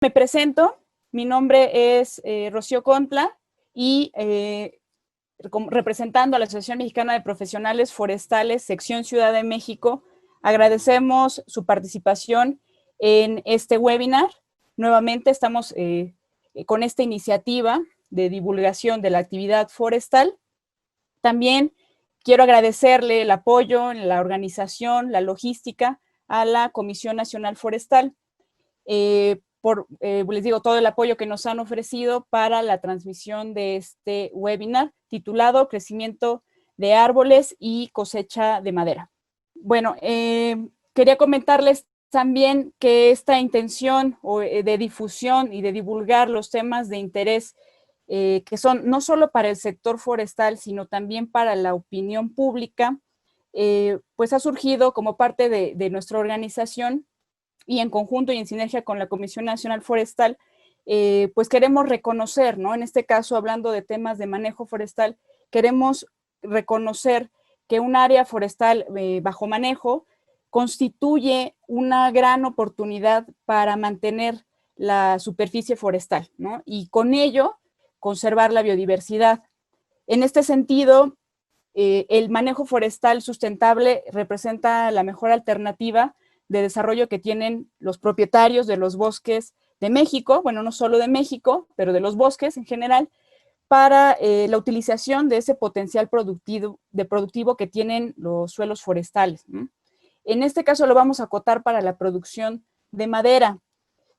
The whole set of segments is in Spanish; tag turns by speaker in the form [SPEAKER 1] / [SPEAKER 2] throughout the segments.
[SPEAKER 1] Me presento, mi nombre es Rocío Contla y representando a la Asociación Mexicana de Profesionales Forestales, sección Ciudad de México, agradecemos su participación en este webinar. Nuevamente estamos con esta iniciativa de divulgación de la actividad forestal. También quiero agradecerle el apoyo en la organización, la logística a la Comisión Nacional Forestal. Les digo, todo el apoyo que nos han ofrecido para la transmisión de este webinar titulado Crecimiento de árboles y cosecha de madera. Bueno, quería comentarles también que esta intención de difusión y de divulgar los temas de interés que son no solo para el sector forestal, sino también para la opinión pública, pues ha surgido como parte de nuestra organización y en conjunto y en sinergia con la Comisión Nacional Forestal, pues queremos reconocer, ¿no? En este caso, hablando de temas de manejo forestal, queremos reconocer que un área forestal bajo manejo constituye una gran oportunidad para mantener la superficie forestal, ¿no? Y con ello, conservar la biodiversidad. En este sentido, el manejo forestal sustentable representa la mejor alternativa de desarrollo que tienen los propietarios de los bosques de México, bueno, no solo de México, pero de los bosques en general, para la utilización de ese potencial productivo que tienen los suelos forestales, ¿no? En este caso lo vamos a acotar para la producción de madera.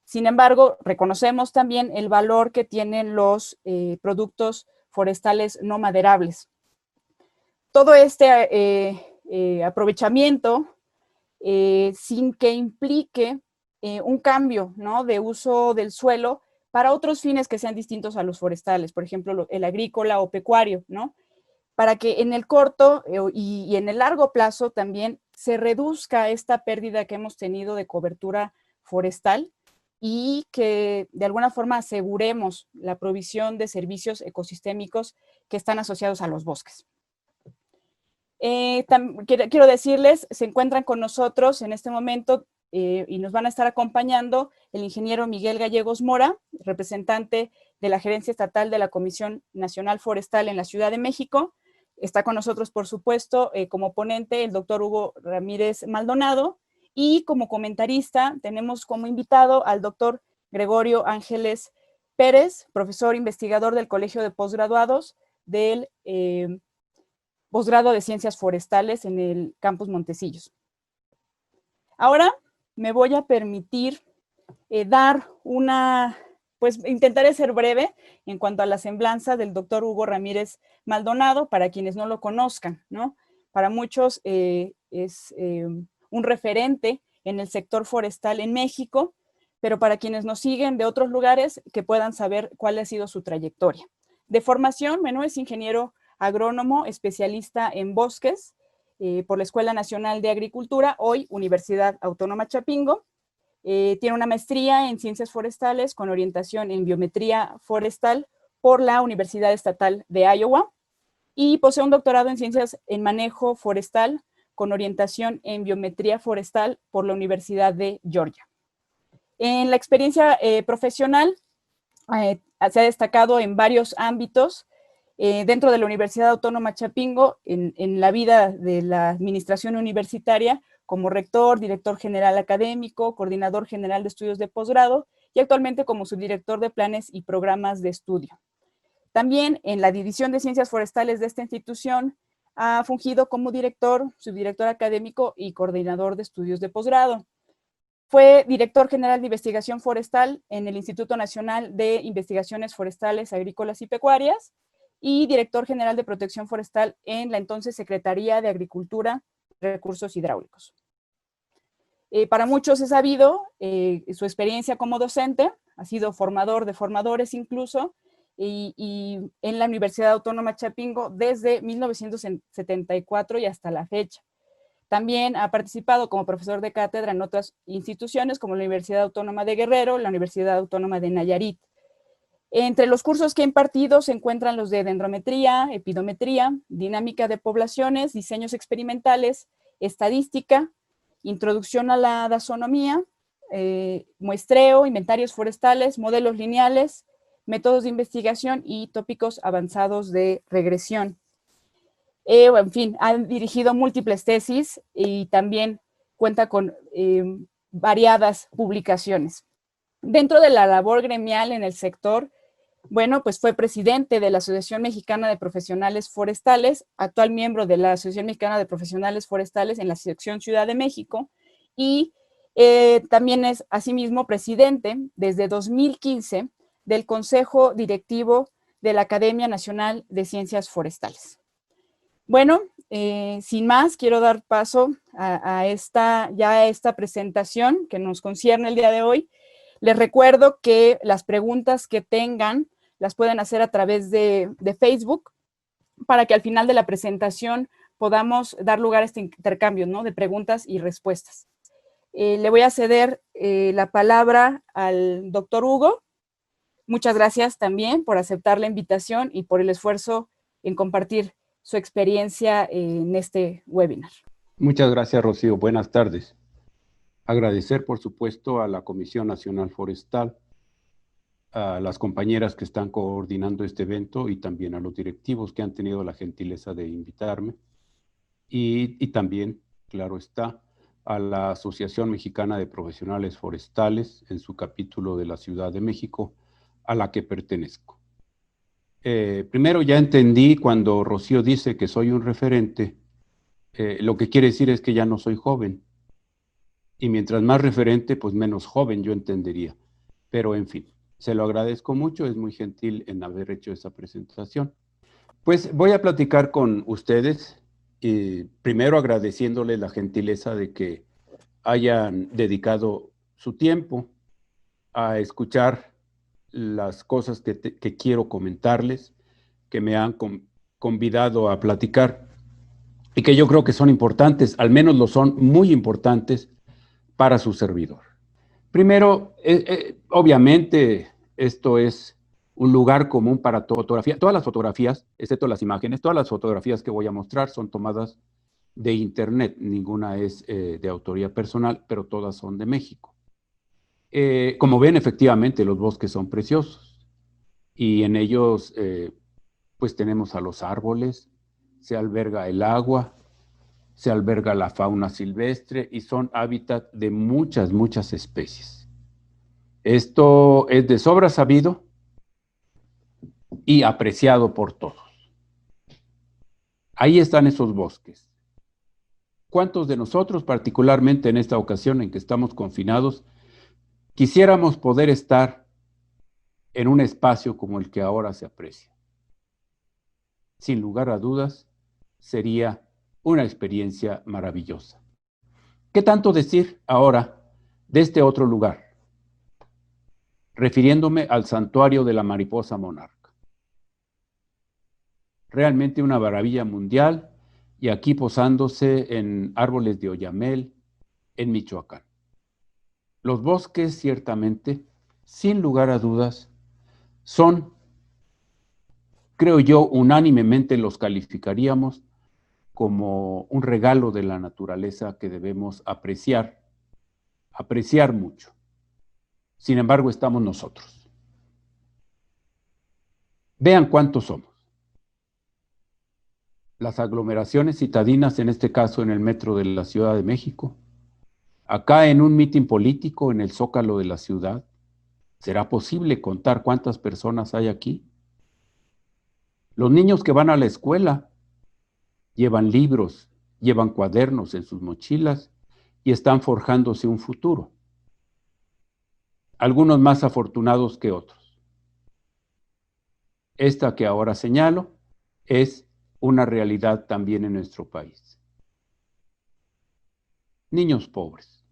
[SPEAKER 1] Sin embargo, reconocemos también el valor que tienen los productos forestales no maderables. Todo este aprovechamiento, sin que implique un cambio, ¿no?, de uso del suelo para otros fines que sean distintos a los forestales, por ejemplo, el agrícola o pecuario, ¿no? Para que en el corto y en el largo plazo también se reduzca esta pérdida que hemos tenido de cobertura forestal y que de alguna forma aseguremos la provisión de servicios ecosistémicos que están asociados a los bosques. Quiero decirles, se encuentran con nosotros en este momento y nos van a estar acompañando el ingeniero Miguel Gallegos Mora, representante de la Gerencia Estatal de la Comisión Nacional Forestal en la Ciudad de México. Está con nosotros, por supuesto, como ponente el doctor Hugo Ramírez Maldonado, y como comentarista tenemos como invitado al doctor Gregorio Ángeles Pérez, profesor investigador del Colegio de Postgraduados del posgrado de Ciencias Forestales en el Campus Montecillos. Ahora me voy a permitir intentaré ser breve en cuanto a la semblanza del doctor Hugo Ramírez Maldonado, para quienes no lo conozcan, ¿no? Para muchos es un referente en el sector forestal en México, pero para quienes nos siguen de otros lugares, que puedan saber cuál ha sido su trayectoria. De formación, bueno, es ingeniero agrónomo, especialista en bosques por la Escuela Nacional de Agricultura, hoy Universidad Autónoma Chapingo. Tiene una maestría en Ciencias Forestales con orientación en Biometría Forestal por la Universidad Estatal de Iowa y posee un doctorado en Ciencias en Manejo Forestal con orientación en Biometría Forestal por la Universidad de Georgia. En la experiencia profesional se ha destacado en varios ámbitos dentro de la Universidad Autónoma Chapingo, en la vida de la administración universitaria, como rector, director general académico, coordinador general de estudios de posgrado y actualmente como subdirector de planes y programas de estudio. También en la División de Ciencias Forestales de esta institución ha fungido como director, subdirector académico y coordinador de estudios de posgrado. Fue director general de investigación forestal en el Instituto Nacional de Investigaciones Forestales, Agrícolas y Pecuarias y director general de protección forestal en la entonces Secretaría de Agricultura y Recursos Hidráulicos. Para muchos es sabido su experiencia como docente, ha sido formador de formadores incluso, y en la Universidad Autónoma Chapingo desde 1974 y hasta la fecha. También ha participado como profesor de cátedra en otras instituciones como la Universidad Autónoma de Guerrero, la Universidad Autónoma de Nayarit. Entre los cursos que ha impartido se encuentran los de dendrometría, epidometría, dinámica de poblaciones, diseños experimentales, estadística, introducción a la dasonomía, muestreo, inventarios forestales, modelos lineales, métodos de investigación y tópicos avanzados de regresión. En fin, ha dirigido múltiples tesis y también cuenta con variadas publicaciones. Dentro de la labor gremial en el sector, bueno, pues fue presidente de la Asociación Mexicana de Profesionales Forestales, actual miembro de la Asociación Mexicana de Profesionales Forestales en la sección Ciudad de México, y también es asimismo presidente desde 2015 del Consejo Directivo de la Academia Nacional de Ciencias Forestales. Bueno, sin más, quiero dar paso a esta presentación que nos concierne el día de hoy. Les recuerdo que las preguntas que tengan las pueden hacer a través de Facebook para que al final de la presentación podamos dar lugar a este intercambio, ¿no?, de preguntas y respuestas. Le voy a ceder la palabra al doctor Hugo. Muchas gracias también por aceptar la invitación y por el esfuerzo en compartir su experiencia en este webinar.
[SPEAKER 2] Muchas gracias, Rocío. Buenas tardes. Agradecer, por supuesto, a la Comisión Nacional Forestal, a las compañeras que están coordinando este evento y también a los directivos que han tenido la gentileza de invitarme. Y también, claro está, a la Asociación Mexicana de Profesionales Forestales, en su capítulo de la Ciudad de México, a la que pertenezco. Primero, ya entendí cuando Rocío dice que soy un referente, lo que quiere decir es que ya no soy joven. Y mientras más referente, pues menos joven yo entendería. Pero en fin, se lo agradezco mucho, es muy gentil en haber hecho esa presentación. Pues voy a platicar con ustedes, primero agradeciéndoles la gentileza de que hayan dedicado su tiempo a escuchar las cosas que quiero comentarles, que me han convidado a platicar y que yo creo que son importantes, al menos lo son muy importantes para su servidor. Primero, obviamente, esto es un lugar común para fotografía. Todas las fotografías, excepto las imágenes, todas las fotografías que voy a mostrar son tomadas de internet. Ninguna es de autoría personal, pero todas son de México. Como ven, efectivamente, los bosques son preciosos. Y en ellos, pues tenemos a los árboles, se alberga el agua, se alberga la fauna silvestre y son hábitat de muchas, muchas especies. Esto es de sobra sabido y apreciado por todos. Ahí están esos bosques. ¿Cuántos de nosotros, particularmente en esta ocasión en que estamos confinados, quisiéramos poder estar en un espacio como el que ahora se aprecia? Sin lugar a dudas, sería una experiencia maravillosa. ¿Qué tanto decir ahora de este otro lugar? Refiriéndome al santuario de la mariposa monarca. Realmente una maravilla mundial, y aquí posándose en árboles de oyamel en Michoacán. Los bosques, ciertamente, sin lugar a dudas, son, creo yo, unánimemente los calificaríamos como un regalo de la naturaleza que debemos apreciar mucho. Sin embargo, estamos nosotros. Vean cuántos somos. Las aglomeraciones citadinas, en este caso en el metro de la Ciudad de México, acá en un mitin político en el Zócalo de la ciudad, ¿será posible contar cuántas personas hay aquí? Los niños que van a la escuela llevan libros, llevan cuadernos en sus mochilas y están forjándose un futuro. Algunos más afortunados que otros. Esta que ahora señalo es una realidad también en nuestro país. Niños pobres.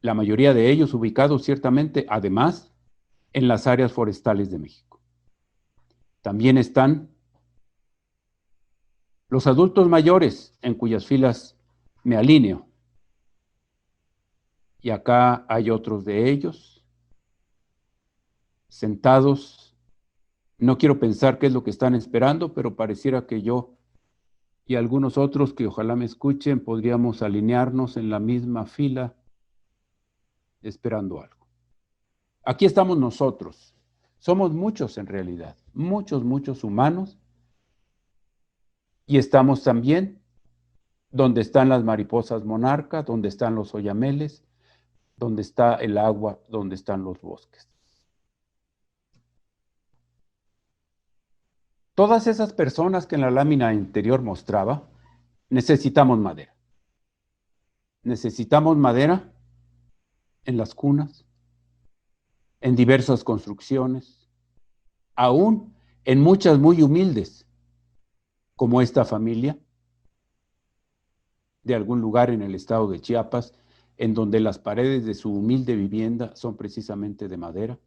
[SPEAKER 2] La mayoría de ellos ubicados ciertamente, además, en las áreas forestales de México. También están los adultos mayores, en cuyas filas me alineo. Y acá hay otros de ellos, sentados. No quiero pensar qué es lo que están esperando, pero pareciera que yo y algunos otros que ojalá me escuchen podríamos alinearnos en la misma fila esperando algo. Aquí estamos nosotros. Somos muchos en realidad, muchos humanos. Y estamos también donde están las mariposas monarcas, donde están los oyameles, donde está el agua, donde están los bosques. Todas esas personas que en la lámina anterior mostraba, necesitamos madera. Necesitamos madera en las cunas, en diversas construcciones, aún en muchas muy humildes, como esta familia, de algún lugar en el estado de Chiapas, en donde las paredes de su humilde vivienda son precisamente de madera,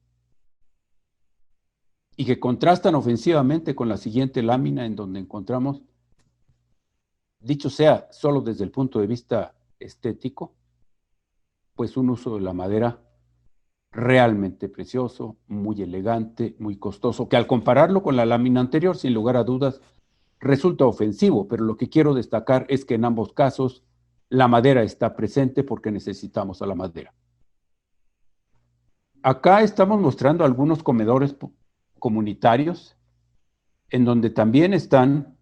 [SPEAKER 2] y que contrastan ofensivamente con la siguiente lámina en donde encontramos, dicho sea solo desde el punto de vista estético, pues un uso de la madera realmente precioso, muy elegante, muy costoso, que al compararlo con la lámina anterior, sin lugar a dudas, resulta ofensivo, pero lo que quiero destacar es que en ambos casos la madera está presente porque necesitamos a la madera. Acá estamos mostrando algunos comedores comunitarios en donde también están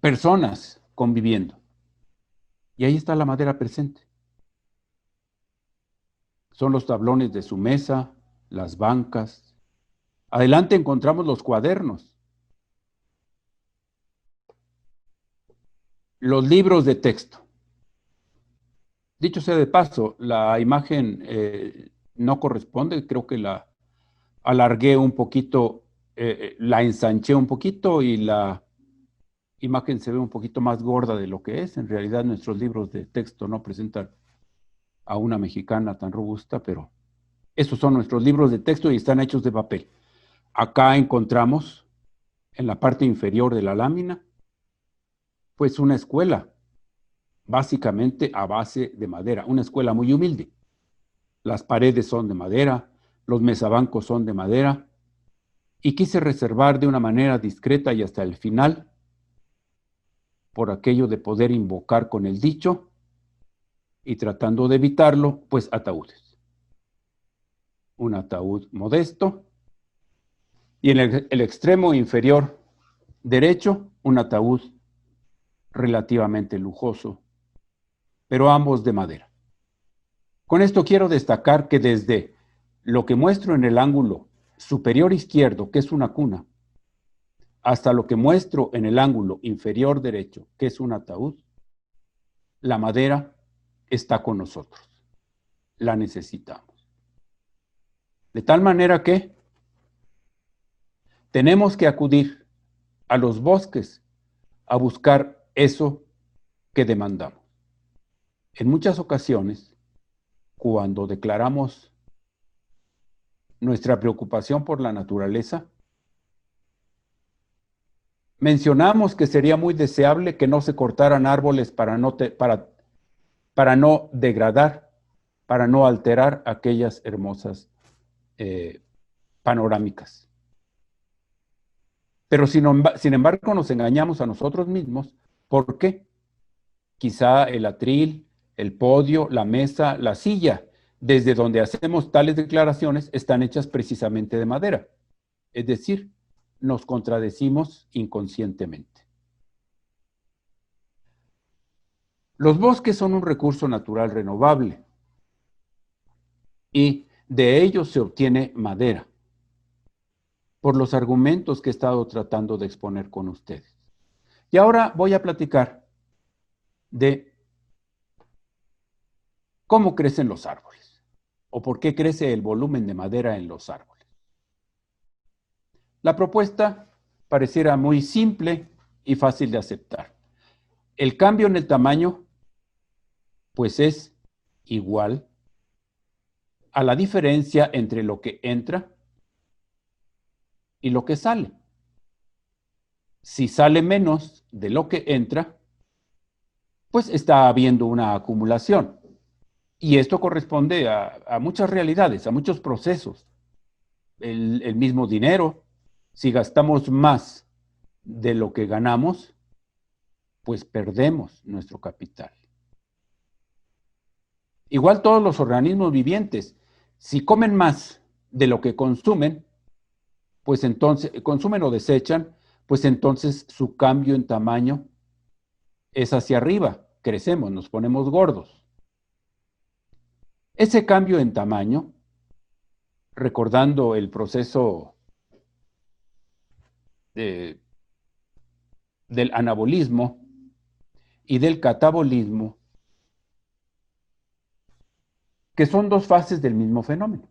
[SPEAKER 2] personas conviviendo. Y ahí está la madera presente. Son los tablones de su mesa, las bancas. Adelante encontramos los cuadernos, los libros de texto. Dicho sea de paso, la imagen no corresponde, creo que la alargué un poquito, la ensanché un poquito y la imagen se ve un poquito más gorda de lo que es. En realidad nuestros libros de texto no presentan a una mexicana tan robusta, pero esos son nuestros libros de texto y están hechos de papel. Acá encontramos, en la parte inferior de la lámina, pues una escuela, básicamente a base de madera, una escuela muy humilde. Las paredes son de madera, los mesabancos son de madera, y quise reservar de una manera discreta y hasta el final, por aquello de poder invocar con el dicho, y tratando de evitarlo, pues ataúdes. Un ataúd modesto, y en el extremo inferior derecho, un ataúd relativamente lujoso, pero ambos de madera. Con esto quiero destacar que desde lo que muestro en el ángulo superior izquierdo, que es una cuna, hasta lo que muestro en el ángulo inferior derecho, que es un ataúd, la madera está con nosotros. La necesitamos. De tal manera que tenemos que acudir a los bosques a buscar eso que demandamos. En muchas ocasiones, cuando declaramos nuestra preocupación por la naturaleza, mencionamos que sería muy deseable que no se cortaran árboles para no degradar, para no alterar aquellas hermosas panorámicas. Pero sin embargo nos engañamos a nosotros mismos. ¿Por qué? Quizá el atril, el podio, la mesa, la silla, desde donde hacemos tales declaraciones, están hechas precisamente de madera. Es decir, nos contradecimos inconscientemente. Los bosques son un recurso natural renovable y de ellos se obtiene madera, por los argumentos que he estado tratando de exponer con ustedes. Y ahora voy a platicar de cómo crecen los árboles o por qué crece el volumen de madera en los árboles. La propuesta pareciera muy simple y fácil de aceptar. El cambio en el tamaño, pues es igual a la diferencia entre lo que entra y lo que sale. Si sale menos de lo que entra, pues está habiendo una acumulación. Y esto corresponde a muchas realidades, a muchos procesos. El mismo dinero, si gastamos más de lo que ganamos, pues perdemos nuestro capital. Igual todos los organismos vivientes, si comen más de lo que consumen, pues entonces, consumen o desechan, pues entonces su cambio en tamaño es hacia arriba, crecemos, nos ponemos gordos. Ese cambio en tamaño, recordando el proceso del anabolismo y del catabolismo, que son dos fases del mismo fenómeno.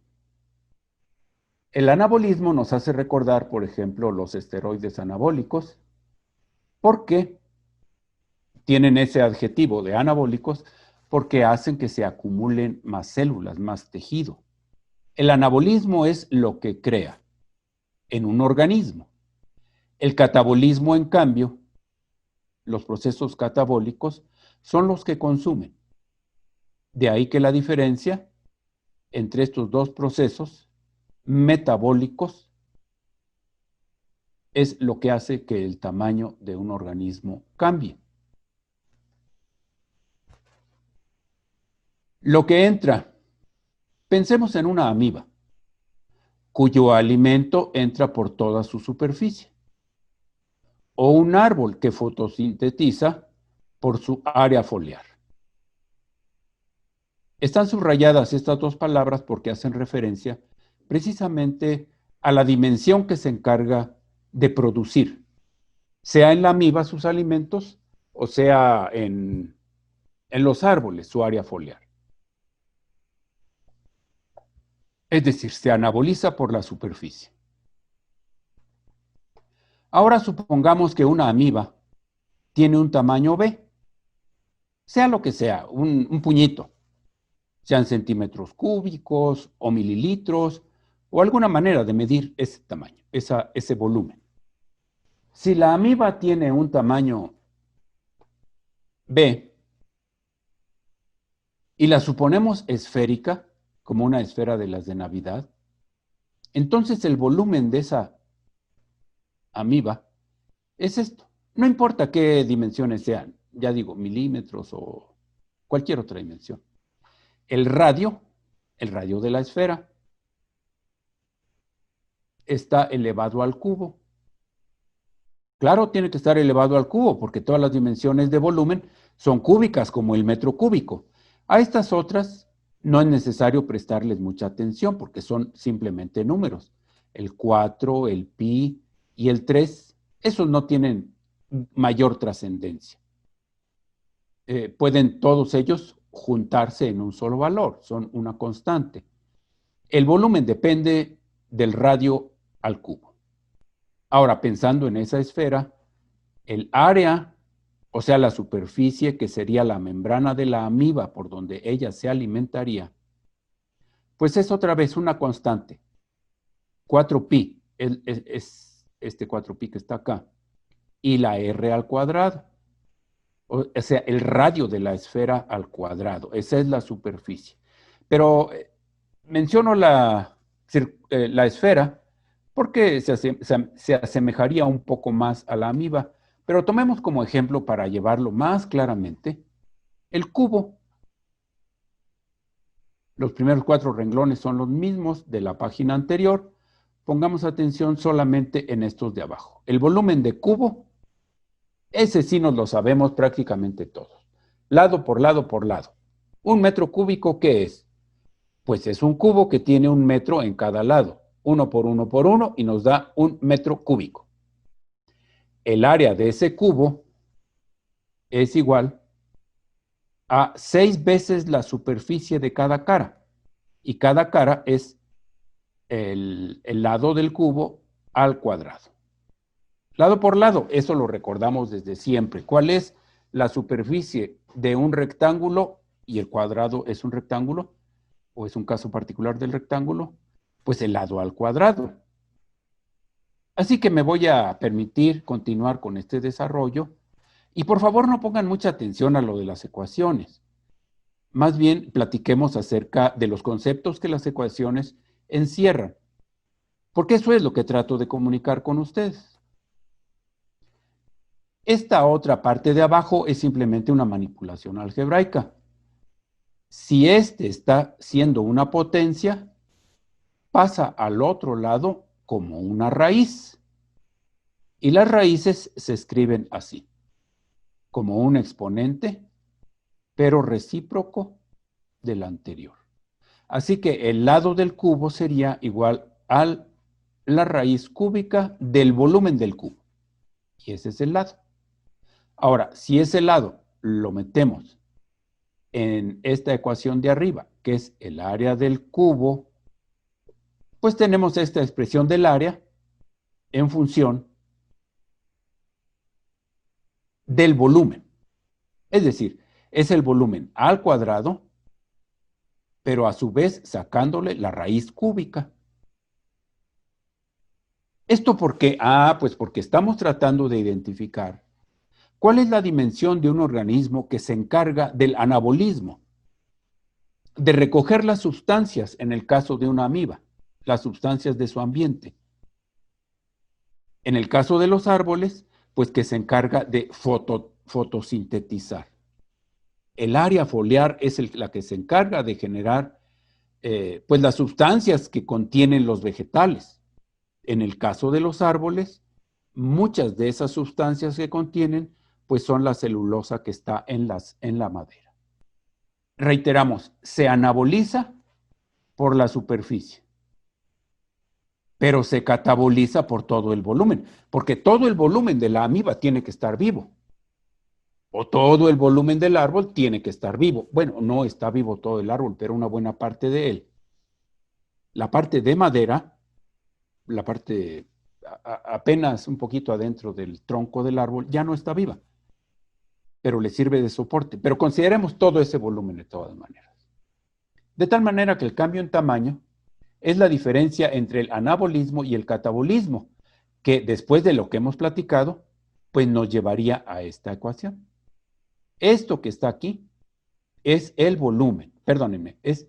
[SPEAKER 2] El anabolismo nos hace recordar, por ejemplo, los esteroides anabólicos, porque tienen ese adjetivo de anabólicos, porque hacen que se acumulen más células, más tejido. El anabolismo es lo que crea en un organismo. El catabolismo, en cambio, los procesos catabólicos, son los que consumen. De ahí que la diferencia entre estos dos procesos metabólicos es lo que hace que el tamaño de un organismo cambie. Lo que entra, pensemos en una amiba, cuyo alimento entra por toda su superficie, o un árbol que fotosintetiza por su área foliar. Están subrayadas estas dos palabras porque hacen referencia precisamente a la dimensión que se encarga de producir, sea en la amiba sus alimentos o sea en los árboles su área foliar. Es decir, se anaboliza por la superficie. Ahora supongamos que una amiba tiene un tamaño B, sea lo que sea, un puñito, sean centímetros cúbicos o mililitros, o alguna manera de medir ese tamaño, ese volumen. Si la amiba tiene un tamaño B y la suponemos esférica, como una esfera de las de Navidad, entonces el volumen de esa amiba es esto. No importa qué dimensiones sean, ya digo, milímetros o cualquier otra dimensión. El radio de la esfera, está elevado al cubo. Claro, tiene que estar elevado al cubo, porque todas las dimensiones de volumen son cúbicas, como el metro cúbico. A estas otras no es necesario prestarles mucha atención, porque son simplemente números. El 4, el pi y el 3, esos no tienen mayor trascendencia. Pueden todos ellos juntarse en un solo valor, son una constante. El volumen depende del radio al cubo. Ahora, pensando en esa esfera, el área, o sea, la superficie que sería la membrana de la amiba por donde ella se alimentaría, pues es otra vez una constante. 4pi es este 4pi que está acá, y la r al cuadrado. O sea, el radio de la esfera al cuadrado. Esa es la superficie. Pero menciono la esfera porque se asemejaría un poco más a la amiba. Pero tomemos como ejemplo, para llevarlo más claramente, el cubo. Los primeros 4 renglones son los mismos de la página anterior. Pongamos atención solamente en estos de abajo. El volumen de cubo, ese sí nos lo sabemos prácticamente todos. Lado por lado por lado. ¿Un metro cúbico qué es? Pues es un cubo que tiene 1 metro en cada lado. 1 por 1 por 1 y nos da 1 metro cúbico. El área de ese cubo es igual a 6 veces la superficie de cada cara. Y cada cara es el lado del cubo al cuadrado. Lado por lado, eso lo recordamos desde siempre. ¿Cuál es la superficie de un rectángulo y el cuadrado es un rectángulo? ¿O es un caso particular del rectángulo? Pues el lado al cuadrado. Así que me voy a permitir continuar con este desarrollo y por favor no pongan mucha atención a lo de las ecuaciones. Más bien platiquemos acerca de los conceptos que las ecuaciones encierran, porque eso es lo que trato de comunicar con ustedes. Esta otra parte de abajo es simplemente una manipulación algebraica. Si este está siendo una potencia, pasa al otro lado como una raíz. Y las raíces se escriben así, como un exponente, pero recíproco del anterior. Así que el lado del cubo sería igual a la raíz cúbica del volumen del cubo. Y ese es el lado. Ahora, si ese lado lo metemos en esta ecuación de arriba, que es el área del cubo, pues tenemos esta expresión del área en función del volumen. Es decir, es el volumen al cuadrado, pero a su vez sacándole la raíz cúbica. ¿Esto por qué? Pues porque estamos tratando de identificar cuál es la dimensión de un organismo que se encarga del anabolismo, de recoger las sustancias, en el caso de una amiba, las sustancias de su ambiente. En el caso de los árboles, pues que se encarga de fotosintetizar. El área foliar es la que se encarga de generar pues las sustancias que contienen los vegetales. En el caso de los árboles, muchas de esas sustancias que contienen pues son la celulosa que está en la madera. Reiteramos, se anaboliza por la superficie, pero se cataboliza por todo el volumen, porque todo el volumen de la amiba tiene que estar vivo. O todo el volumen del árbol tiene que estar vivo. Bueno, no está vivo todo el árbol, pero una buena parte de él. La parte de madera, la parte apenas un poquito adentro del tronco del árbol, ya no está viva, pero le sirve de soporte. Pero consideremos todo ese volumen de todas maneras. De tal manera que el cambio en tamaño es la diferencia entre el anabolismo y el catabolismo, que después de lo que hemos platicado, pues nos llevaría a esta ecuación. Esto que está aquí es el volumen, perdónenme, es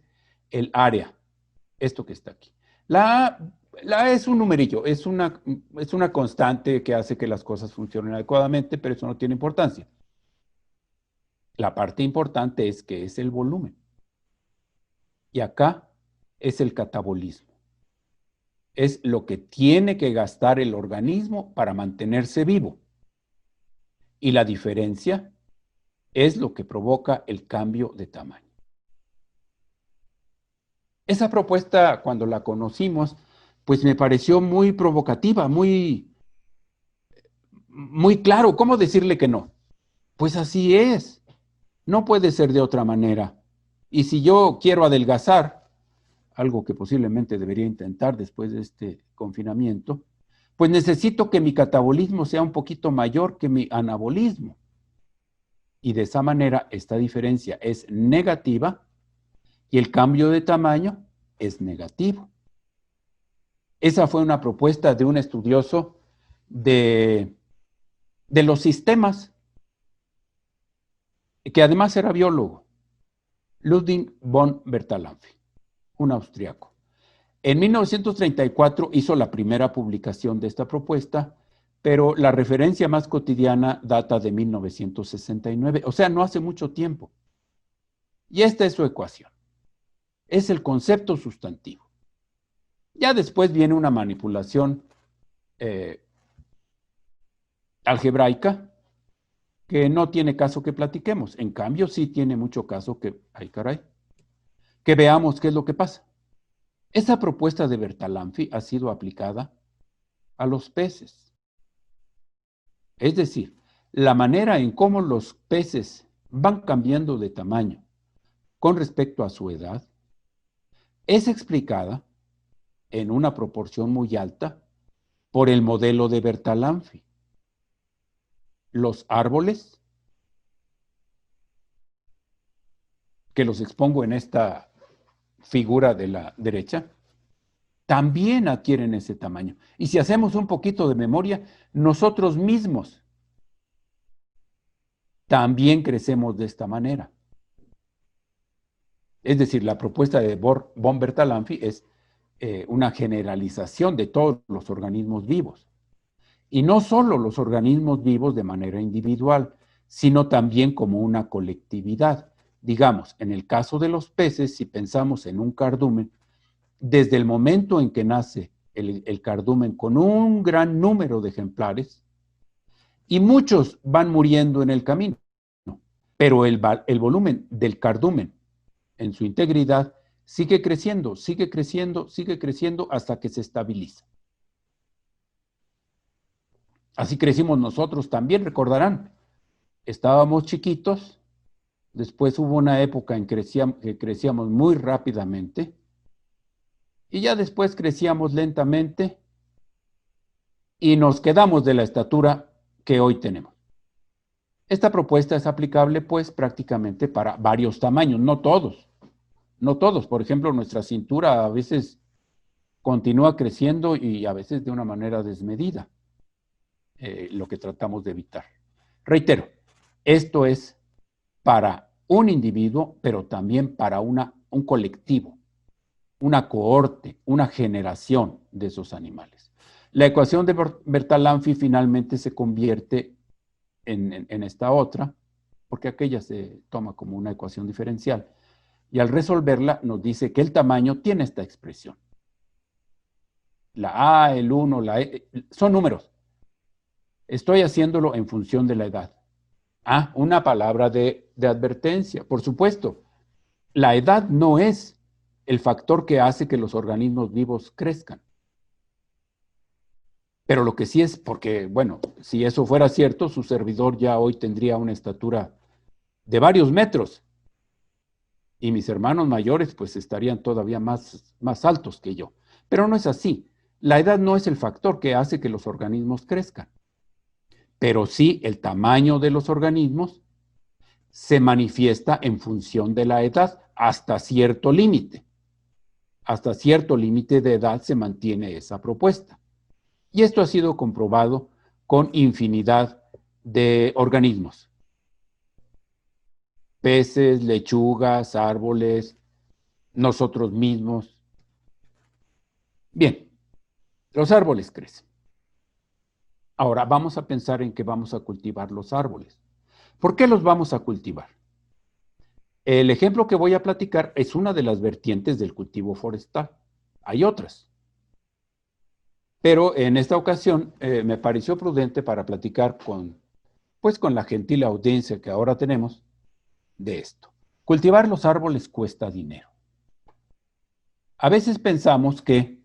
[SPEAKER 2] el área, esto que está aquí. La A es un numerillo, es una constante que hace que las cosas funcionen adecuadamente, pero eso no tiene importancia. La parte importante es que es el volumen. Y acá es el catabolismo. Es lo que tiene que gastar el organismo para mantenerse vivo. Y la diferencia es lo que provoca el cambio de tamaño. Esa propuesta, cuando la conocimos, pues me pareció muy provocativa, muy claro. ¿Cómo decirle que no? Pues así es. No puede ser de otra manera. Y si yo quiero adelgazar, algo que posiblemente debería intentar después de este confinamiento, pues necesito que mi catabolismo sea un poquito mayor que mi anabolismo. Y de esa manera esta diferencia es negativa y el cambio de tamaño es negativo. Esa fue una propuesta de un estudioso de los sistemas, que además era biólogo, Ludwig von Bertalanffy, un austriaco. En 1934 hizo la primera publicación de esta propuesta, pero la referencia más cotidiana data de 1969, o sea, no hace mucho tiempo. Y esta es su ecuación. Es el concepto sustantivo. Ya después viene una manipulación algebraica que no tiene caso que platiquemos. En cambio, sí tiene mucho caso que, ay caray, que veamos qué es lo que pasa. Esa propuesta de Bertalanffy ha sido aplicada a los peces. Es decir, la manera en cómo los peces van cambiando de tamaño con respecto a su edad es explicada en una proporción muy alta por el modelo de Bertalanffy. Los árboles, que los expongo en esta figura de la derecha, también adquieren ese tamaño. Y si hacemos un poquito de memoria, nosotros mismos también crecemos de esta manera. Es decir, la propuesta de von Bertalanffy es una generalización de todos los organismos vivos. Y no solo los organismos vivos de manera individual, sino también como una colectividad. Digamos, en el caso de los peces, si pensamos en un cardumen, desde el momento en que nace el cardumen con un gran número de ejemplares, y muchos van muriendo en el camino, pero el volumen del cardumen en su integridad sigue creciendo, sigue creciendo, sigue creciendo hasta que se estabiliza. Así crecimos nosotros también, recordarán. Estábamos chiquitos, después hubo una época en que crecíamos muy rápidamente, y ya después crecíamos lentamente y nos quedamos de la estatura que hoy tenemos. Esta propuesta es aplicable pues prácticamente para varios tamaños, no todos. No todos. Por ejemplo, nuestra cintura a veces continúa creciendo y a veces de una manera desmedida, lo que tratamos de evitar. Reitero, esto es para un individuo, pero también para un colectivo, una cohorte, una generación de esos animales. La ecuación de Bertalanffy finalmente se convierte en esta otra, porque aquella se toma como una ecuación diferencial, y al resolverla nos dice que el tamaño tiene esta expresión. La A, el 1, la E, son números. Estoy haciéndolo en función de la edad. Ah, una palabra de advertencia. Por supuesto, la edad no es el factor que hace que los organismos vivos crezcan. Pero lo que sí es, porque, bueno, si eso fuera cierto, su servidor ya hoy tendría una estatura de varios metros. Y mis hermanos mayores pues estarían todavía más altos que yo. Pero no es así. La edad no es el factor que hace que los organismos crezcan. Pero sí el tamaño de los organismos se manifiesta en función de la edad hasta cierto límite. Hasta cierto límite de edad se mantiene esa propuesta. Y esto ha sido comprobado con infinidad de organismos. Peces, lechugas, árboles, nosotros mismos. Bien, los árboles crecen. Ahora vamos a pensar en que vamos a cultivar los árboles. ¿Por qué los vamos a cultivar? El ejemplo que voy a platicar es una de las vertientes del cultivo forestal. Hay otras. Pero en esta ocasión me pareció prudente para platicar con la gentil audiencia que ahora tenemos de esto. Cultivar los árboles cuesta dinero. A veces pensamos que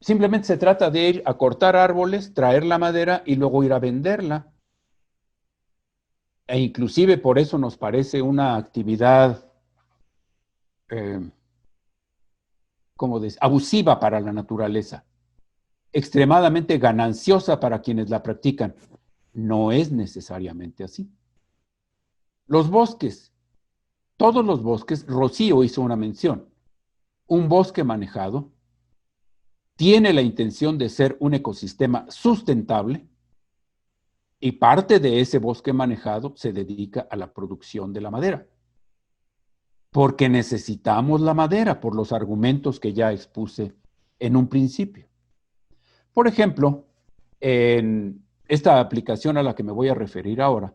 [SPEAKER 2] simplemente se trata de ir a cortar árboles, traer la madera y luego ir a venderla. E inclusive por eso nos parece una actividad abusiva para la naturaleza, extremadamente gananciosa para quienes la practican. No es necesariamente así. Los bosques, todos los bosques, Rocío hizo una mención. Un bosque manejado tiene la intención de ser un ecosistema sustentable y parte de ese bosque manejado se dedica a la producción de la madera. Porque necesitamos la madera por los argumentos que ya expuse en un principio. Por ejemplo, en esta aplicación a la que me voy a referir ahora,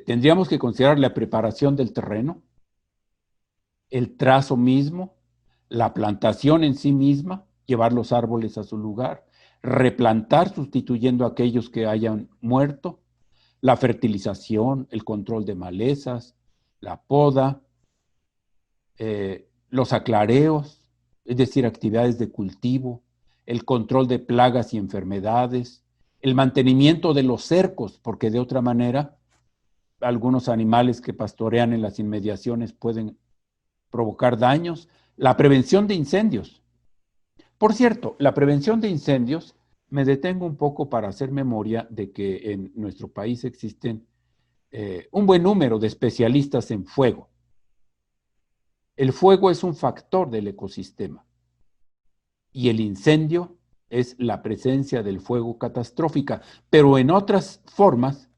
[SPEAKER 2] tendríamos que considerar la preparación del terreno, el trazo mismo, la plantación en sí misma, llevar los árboles a su lugar, replantar sustituyendo a aquellos que hayan muerto, la fertilización, el control de malezas, la poda, los aclareos, es decir, actividades de cultivo, el control de plagas y enfermedades, el mantenimiento de los cercos, porque de otra manera algunos animales que pastorean en las inmediaciones pueden provocar daños, la prevención de incendios. Por cierto, la prevención de incendios, me detengo un poco para hacer memoria de que en nuestro país existen un buen número de especialistas en fuego. El fuego es un factor del ecosistema y el incendio es la presencia del fuego catastrófica, pero en otras formas,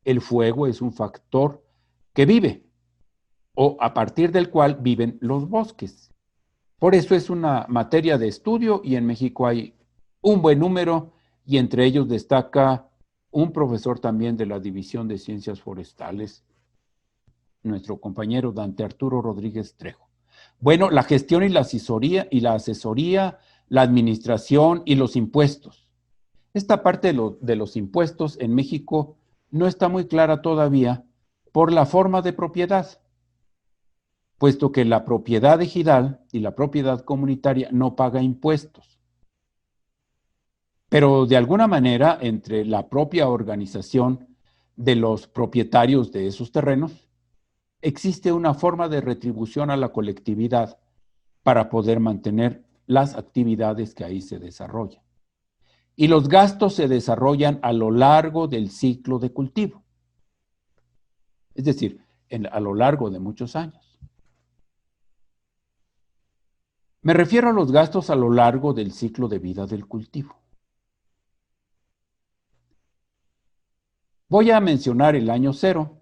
[SPEAKER 2] el fuego es un factor que vive o a partir del cual viven los bosques. Por eso es una materia de estudio y en México hay un buen número y entre ellos destaca un profesor también de la División de Ciencias Forestales, nuestro compañero Dante Arturo Rodríguez Trejo. Bueno, la gestión y la asesoría, la administración y los impuestos. Esta parte de los impuestos en México no está muy clara todavía por la forma de propiedad, puesto que la propiedad ejidal y la propiedad comunitaria no paga impuestos. Pero de alguna manera, entre la propia organización de los propietarios de esos terrenos, existe una forma de retribución a la colectividad para poder mantener las actividades que ahí se desarrollan. Y los gastos se desarrollan a lo largo del ciclo de cultivo, es decir, a lo largo de muchos años. Me refiero a los gastos a lo largo del ciclo de vida del cultivo. Voy a mencionar el año cero.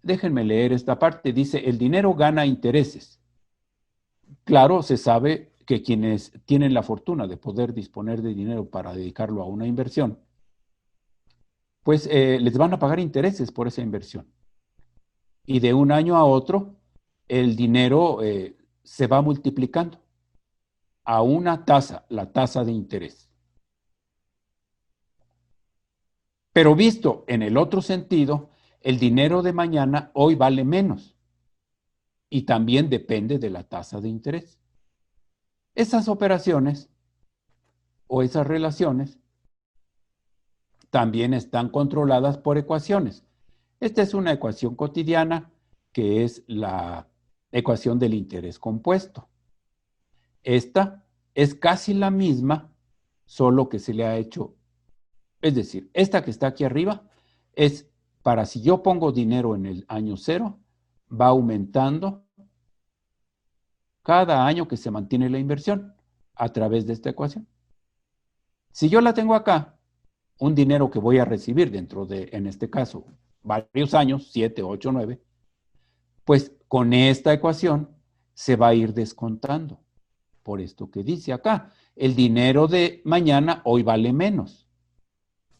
[SPEAKER 2] Déjenme leer esta parte. Dice, el dinero gana intereses. Claro, se sabe que quienes tienen la fortuna de poder disponer de dinero para dedicarlo a una inversión, pues les van a pagar intereses por esa inversión. Y de un año a otro, el dinero se va multiplicando a una tasa, la tasa de interés. Pero visto en el otro sentido, el dinero de mañana hoy vale menos y también depende de la tasa de interés. Esas operaciones o esas relaciones también están controladas por ecuaciones. Esta es una ecuación cotidiana que es la ecuación del interés compuesto. Esta es casi la misma, solo que se le ha hecho, es decir, esta que está aquí arriba es para si yo pongo dinero en el año cero, va aumentando cada año que se mantiene la inversión a través de esta ecuación. Si yo la tengo acá, un dinero que voy a recibir dentro de, en este caso, varios años, 7, 8, 9, pues con esta ecuación se va a ir descontando. Por esto que dice acá, el dinero de mañana hoy vale menos.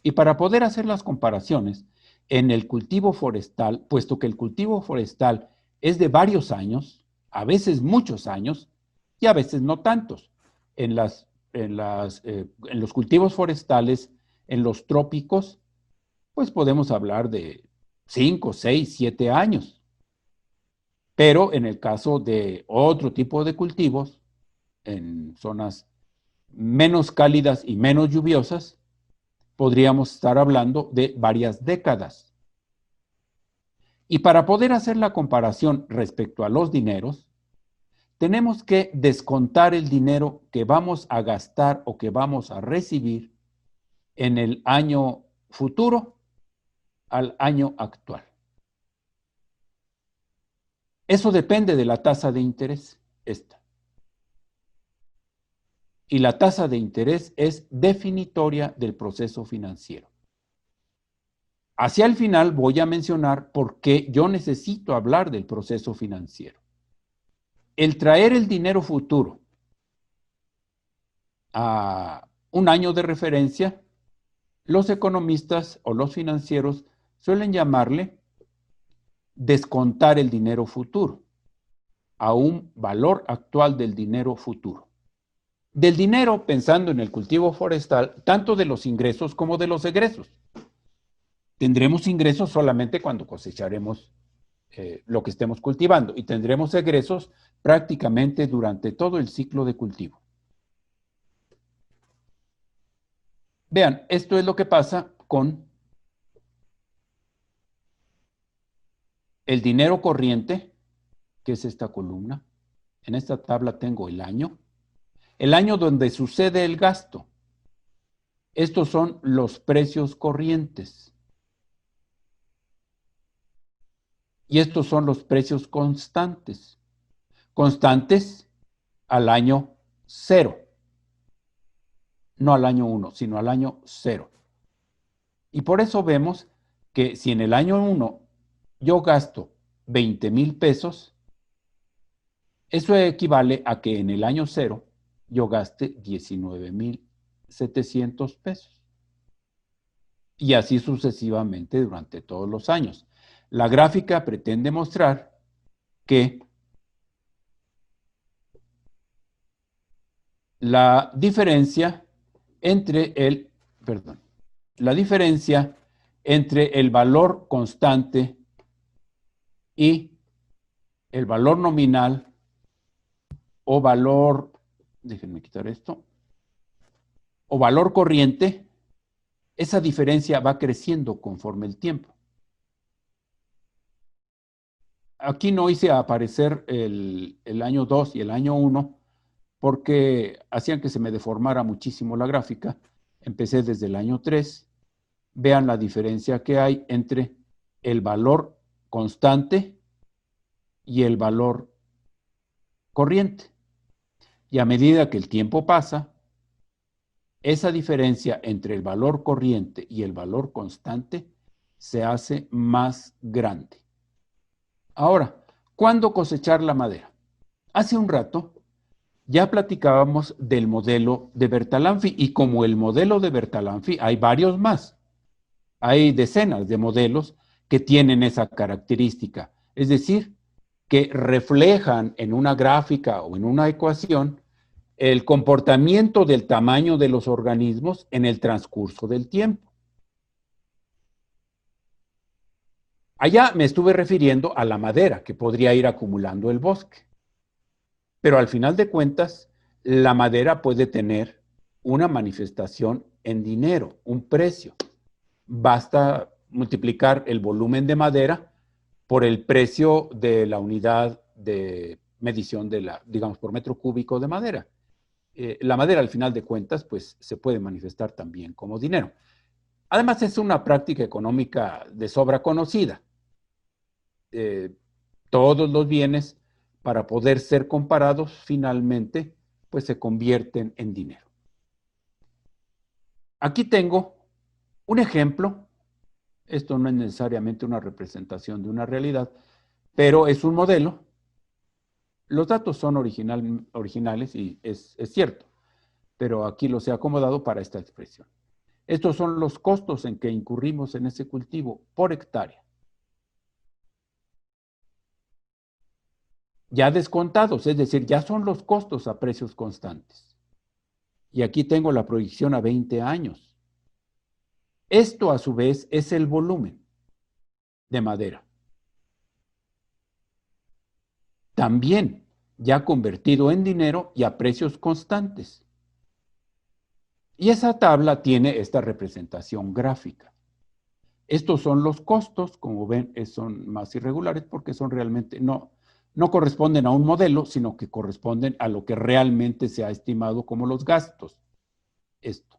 [SPEAKER 2] Y para poder hacer las comparaciones, en el cultivo forestal, puesto que el cultivo forestal es de varios años, a veces muchos años, y a veces no tantos. En los cultivos forestales, en los trópicos, pues podemos hablar de 5, 6, 7 años. Pero en el caso de otro tipo de cultivos, en zonas menos cálidas y menos lluviosas, podríamos estar hablando de varias décadas. Y para poder hacer la comparación respecto a los dineros, tenemos que descontar el dinero que vamos a gastar o que vamos a recibir en el año futuro al año actual. Eso depende de la tasa de interés, esta. Y la tasa de interés es definitoria del proceso financiero. Hacia el final voy a mencionar por qué yo necesito hablar del proceso financiero. El traer el dinero futuro a un año de referencia, los economistas o los financieros suelen llamarle descontar el dinero futuro a un valor actual del dinero futuro. Del dinero, pensando en el cultivo forestal, tanto de los ingresos como de los egresos. Tendremos ingresos solamente cuando cosecharemos lo que estemos cultivando y tendremos egresos prácticamente durante todo el ciclo de cultivo. Vean, esto es lo que pasa con el dinero corriente, que es esta columna. En esta tabla tengo el año donde sucede el gasto. Estos son los precios corrientes. Y estos son los precios constantes. Constantes al año 0. No al año 1, sino al año 0. Y por eso vemos que si en el año 1 yo gasto 20,000 pesos, eso equivale a que en el año 0 yo gaste 19,700 pesos. y así sucesivamente durante todos los años. La gráfica pretende mostrar que la diferencia entre el valor constante y el valor nominal o valor, déjenme quitar esto, o valor corriente, esa diferencia va creciendo conforme el tiempo. Aquí no hice aparecer el año 2 y el año 1 porque hacían que se me deformara muchísimo la gráfica. Empecé desde el año 3. Vean la diferencia que hay entre el valor constante y el valor corriente. Y a medida que el tiempo pasa, esa diferencia entre el valor corriente y el valor constante se hace más grande. Ahora, ¿cuándo cosechar la madera? Hace un rato ya platicábamos del modelo de Bertalanffy y como el modelo de Bertalanffy hay varios más. Hay decenas de modelos que tienen esa característica, es decir, que reflejan en una gráfica o en una ecuación el comportamiento del tamaño de los organismos en el transcurso del tiempo. Allá me estuve refiriendo a la madera que podría ir acumulando el bosque. Pero al final de cuentas, la madera puede tener una manifestación en dinero, un precio. Basta multiplicar el volumen de madera por el precio de la unidad de medición de la, digamos, por metro cúbico de madera. La madera, al final de cuentas, pues se puede manifestar también como dinero. Además, es una práctica económica de sobra conocida. Todos los bienes, para poder ser comparados, finalmente, pues se convierten en dinero. Aquí tengo un ejemplo. Esto no es necesariamente una representación de una realidad, pero es un modelo. Los datos son originales y es cierto, pero aquí los he acomodado para esta expresión. Estos son los costos en que incurrimos en ese cultivo por hectárea. Ya descontados, es decir, ya son los costos a precios constantes. Y aquí tengo la proyección a 20 años. Esto, a su vez, es el volumen de madera. También ya convertido en dinero y a precios constantes. Y esa tabla tiene esta representación gráfica. Estos son los costos, como ven, son más irregulares porque son realmente, no corresponden a un modelo, sino que corresponden a lo que realmente se ha estimado como los gastos. Esto.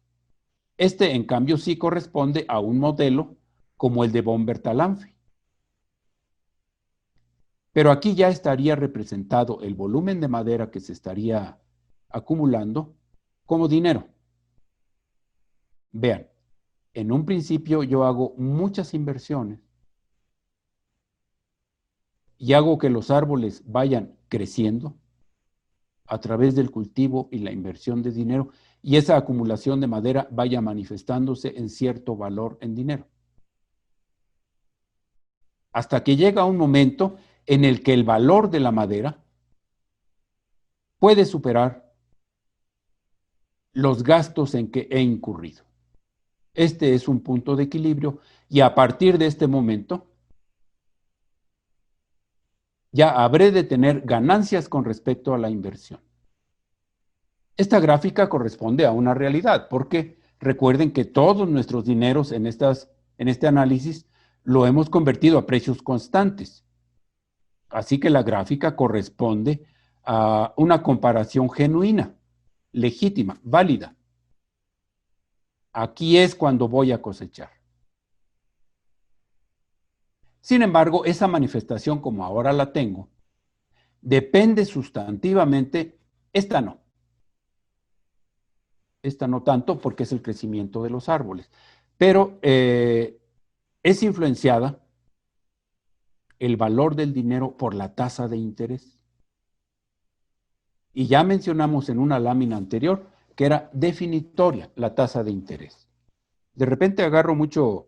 [SPEAKER 2] Este, en cambio, sí corresponde a un modelo como el de von Bertalanffy. Pero aquí ya estaría representado el volumen de madera que se estaría acumulando como dinero. Vean, en un principio yo hago muchas inversiones y hago que los árboles vayan creciendo a través del cultivo y la inversión de dinero y esa acumulación de madera vaya manifestándose en cierto valor en dinero. Hasta que llega un momento en el que el valor de la madera puede superar los gastos en que he incurrido. Este es un punto de equilibrio y a partir de este momento ya habré de tener ganancias con respecto a la inversión. Esta gráfica corresponde a una realidad, porque recuerden que todos nuestros dineros en este análisis lo hemos convertido a precios constantes. Así que la gráfica corresponde a una comparación genuina, legítima, válida. Aquí es cuando voy a cosechar. Sin embargo, esa manifestación, como ahora la tengo, depende sustantivamente, esta no tanto porque es el crecimiento de los árboles, pero es influenciada el valor del dinero por la tasa de interés. Y ya mencionamos en una lámina anterior que era definitoria la tasa de interés. de repente agarro mucho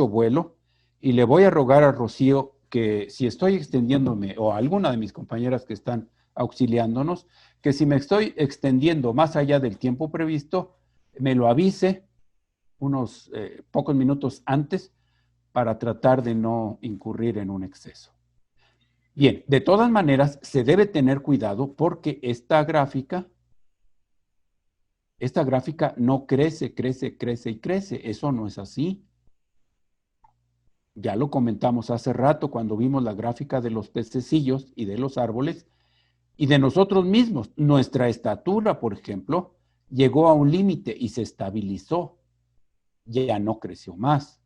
[SPEAKER 2] vuelo y le voy a rogar a Rocío que si estoy extendiéndome, o a alguna de mis compañeras que están auxiliándonos, que si me estoy extendiendo más allá del tiempo previsto, me lo avise unos pocos minutos antes para tratar de no incurrir en un exceso. Bien, de todas maneras, se debe tener cuidado porque esta gráfica no crece, crece, crece y crece. Eso no es así. Ya lo comentamos hace rato cuando vimos la gráfica de los pececillos y de los árboles y de nosotros mismos. Nuestra estatura, por ejemplo, llegó a un límite y se estabilizó. Ya no creció más.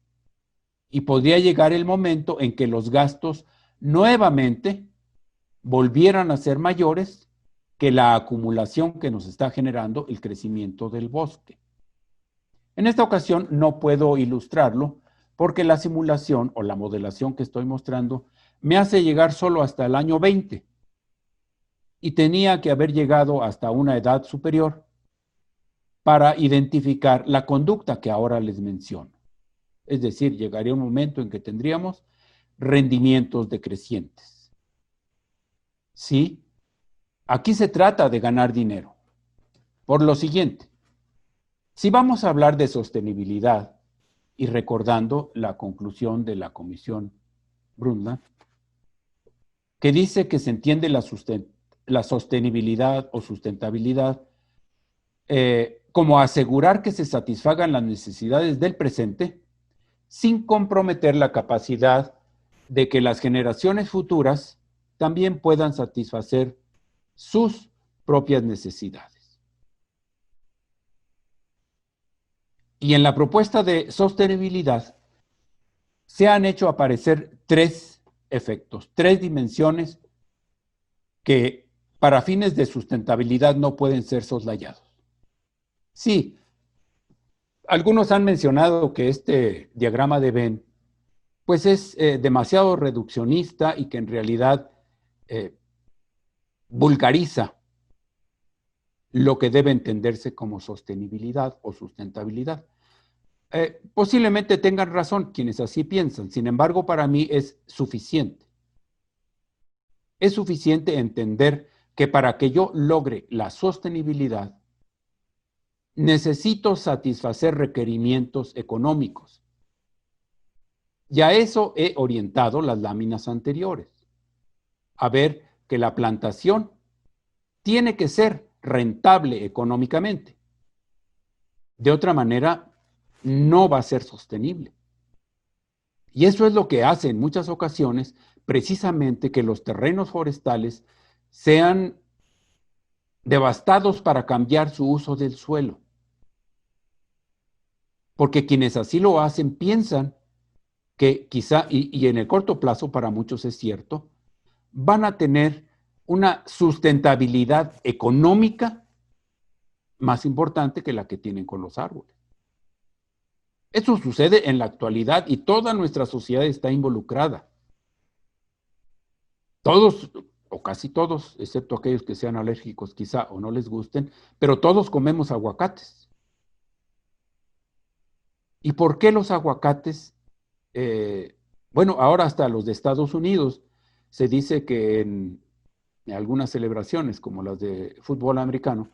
[SPEAKER 2] Y podría llegar el momento en que los gastos nuevamente volvieran a ser mayores que la acumulación que nos está generando el crecimiento del bosque. En esta ocasión no puedo ilustrarlo porque la simulación o la modelación que estoy mostrando me hace llegar solo hasta el año 20 y tenía que haber llegado hasta una edad superior para identificar la conducta que ahora les menciono. Es decir, llegaría un momento en que tendríamos rendimientos decrecientes. ¿Sí? Aquí se trata de ganar dinero. Por lo siguiente, si vamos a hablar de sostenibilidad, y recordando la conclusión de la Comisión Brundtland, que dice que se entiende la sostenibilidad o sustentabilidad como asegurar que se satisfagan las necesidades del presente sin comprometer la capacidad de que las generaciones futuras también puedan satisfacer sus propias necesidades. Y en la propuesta de sostenibilidad se han hecho aparecer tres efectos, tres dimensiones que para fines de sustentabilidad no pueden ser soslayados. Sí, algunos han mencionado que este diagrama de Venn pues es demasiado reduccionista y que en realidad vulgariza lo que debe entenderse como sostenibilidad o sustentabilidad. Posiblemente tengan razón quienes así piensan, sin embargo, para mí es suficiente. Es suficiente entender que para que yo logre la sostenibilidad, necesito satisfacer requerimientos económicos. Y a eso he orientado las láminas anteriores. A ver que la plantación tiene que ser rentable económicamente. De otra manera, no va a ser sostenible. Y eso es lo que hace en muchas ocasiones precisamente que los terrenos forestales sean devastados para cambiar su uso del suelo. Porque quienes así lo hacen piensan que quizá, y en el corto plazo para muchos es cierto, van a tener una sustentabilidad económica más importante que la que tienen con los árboles. Eso sucede en la actualidad y toda nuestra sociedad está involucrada. Todos, o casi todos, excepto aquellos que sean alérgicos quizá o no les gusten, pero todos comemos aguacates. ¿Y por qué los aguacates? Bueno, ahora hasta los de Estados Unidos se dice que en algunas celebraciones como las de fútbol americano,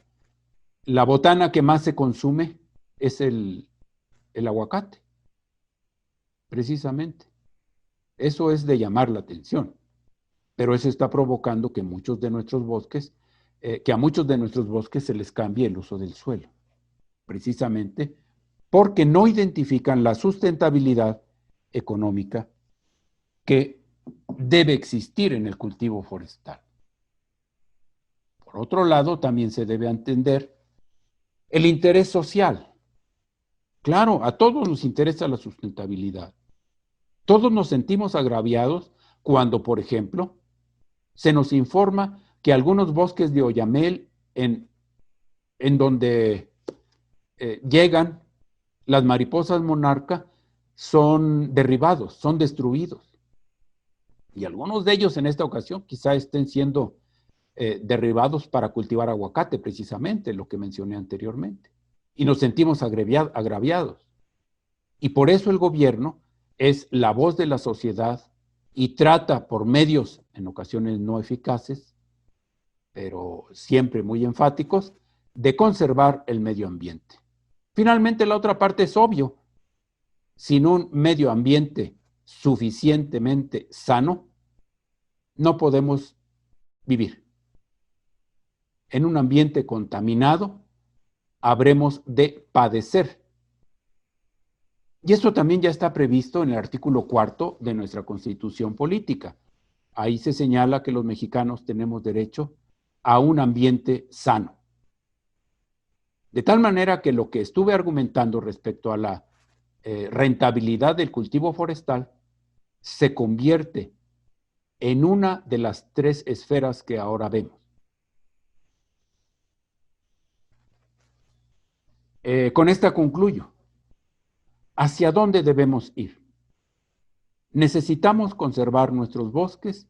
[SPEAKER 2] la botana que más se consume es el aguacate, precisamente. Eso es de llamar la atención, pero eso está provocando que muchos de nuestros bosques, que a muchos de nuestros bosques se les cambie el uso del suelo, precisamente porque no identifican la sustentabilidad económica que debe existir en el cultivo forestal. Por otro lado, también se debe entender el interés social. Claro, a todos nos interesa la sustentabilidad. Todos nos sentimos agraviados cuando, por ejemplo, se nos informa que algunos bosques de oyamel en donde llegan las mariposas monarca son derribados, son destruidos. Y algunos de ellos en esta ocasión quizá estén siendo derribados para cultivar aguacate, precisamente, lo que mencioné anteriormente. y nos sentimos agraviados. Y por eso el gobierno es la voz de la sociedad y trata por medios, en ocasiones no eficaces, pero siempre muy enfáticos, de conservar el medio ambiente. Finalmente, la otra parte es obvio. Sin un medio ambiente suficientemente sano, no podemos vivir. En un ambiente contaminado, habremos de padecer. Y esto también ya está previsto en el artículo 4 de nuestra Constitución Política. Ahí se señala que los mexicanos tenemos derecho a un ambiente sano. De tal manera que lo que estuve argumentando respecto a la rentabilidad del cultivo forestal se convierte en una de las tres esferas que ahora vemos. Con esta concluyo. ¿Hacia dónde debemos ir? Necesitamos conservar nuestros bosques,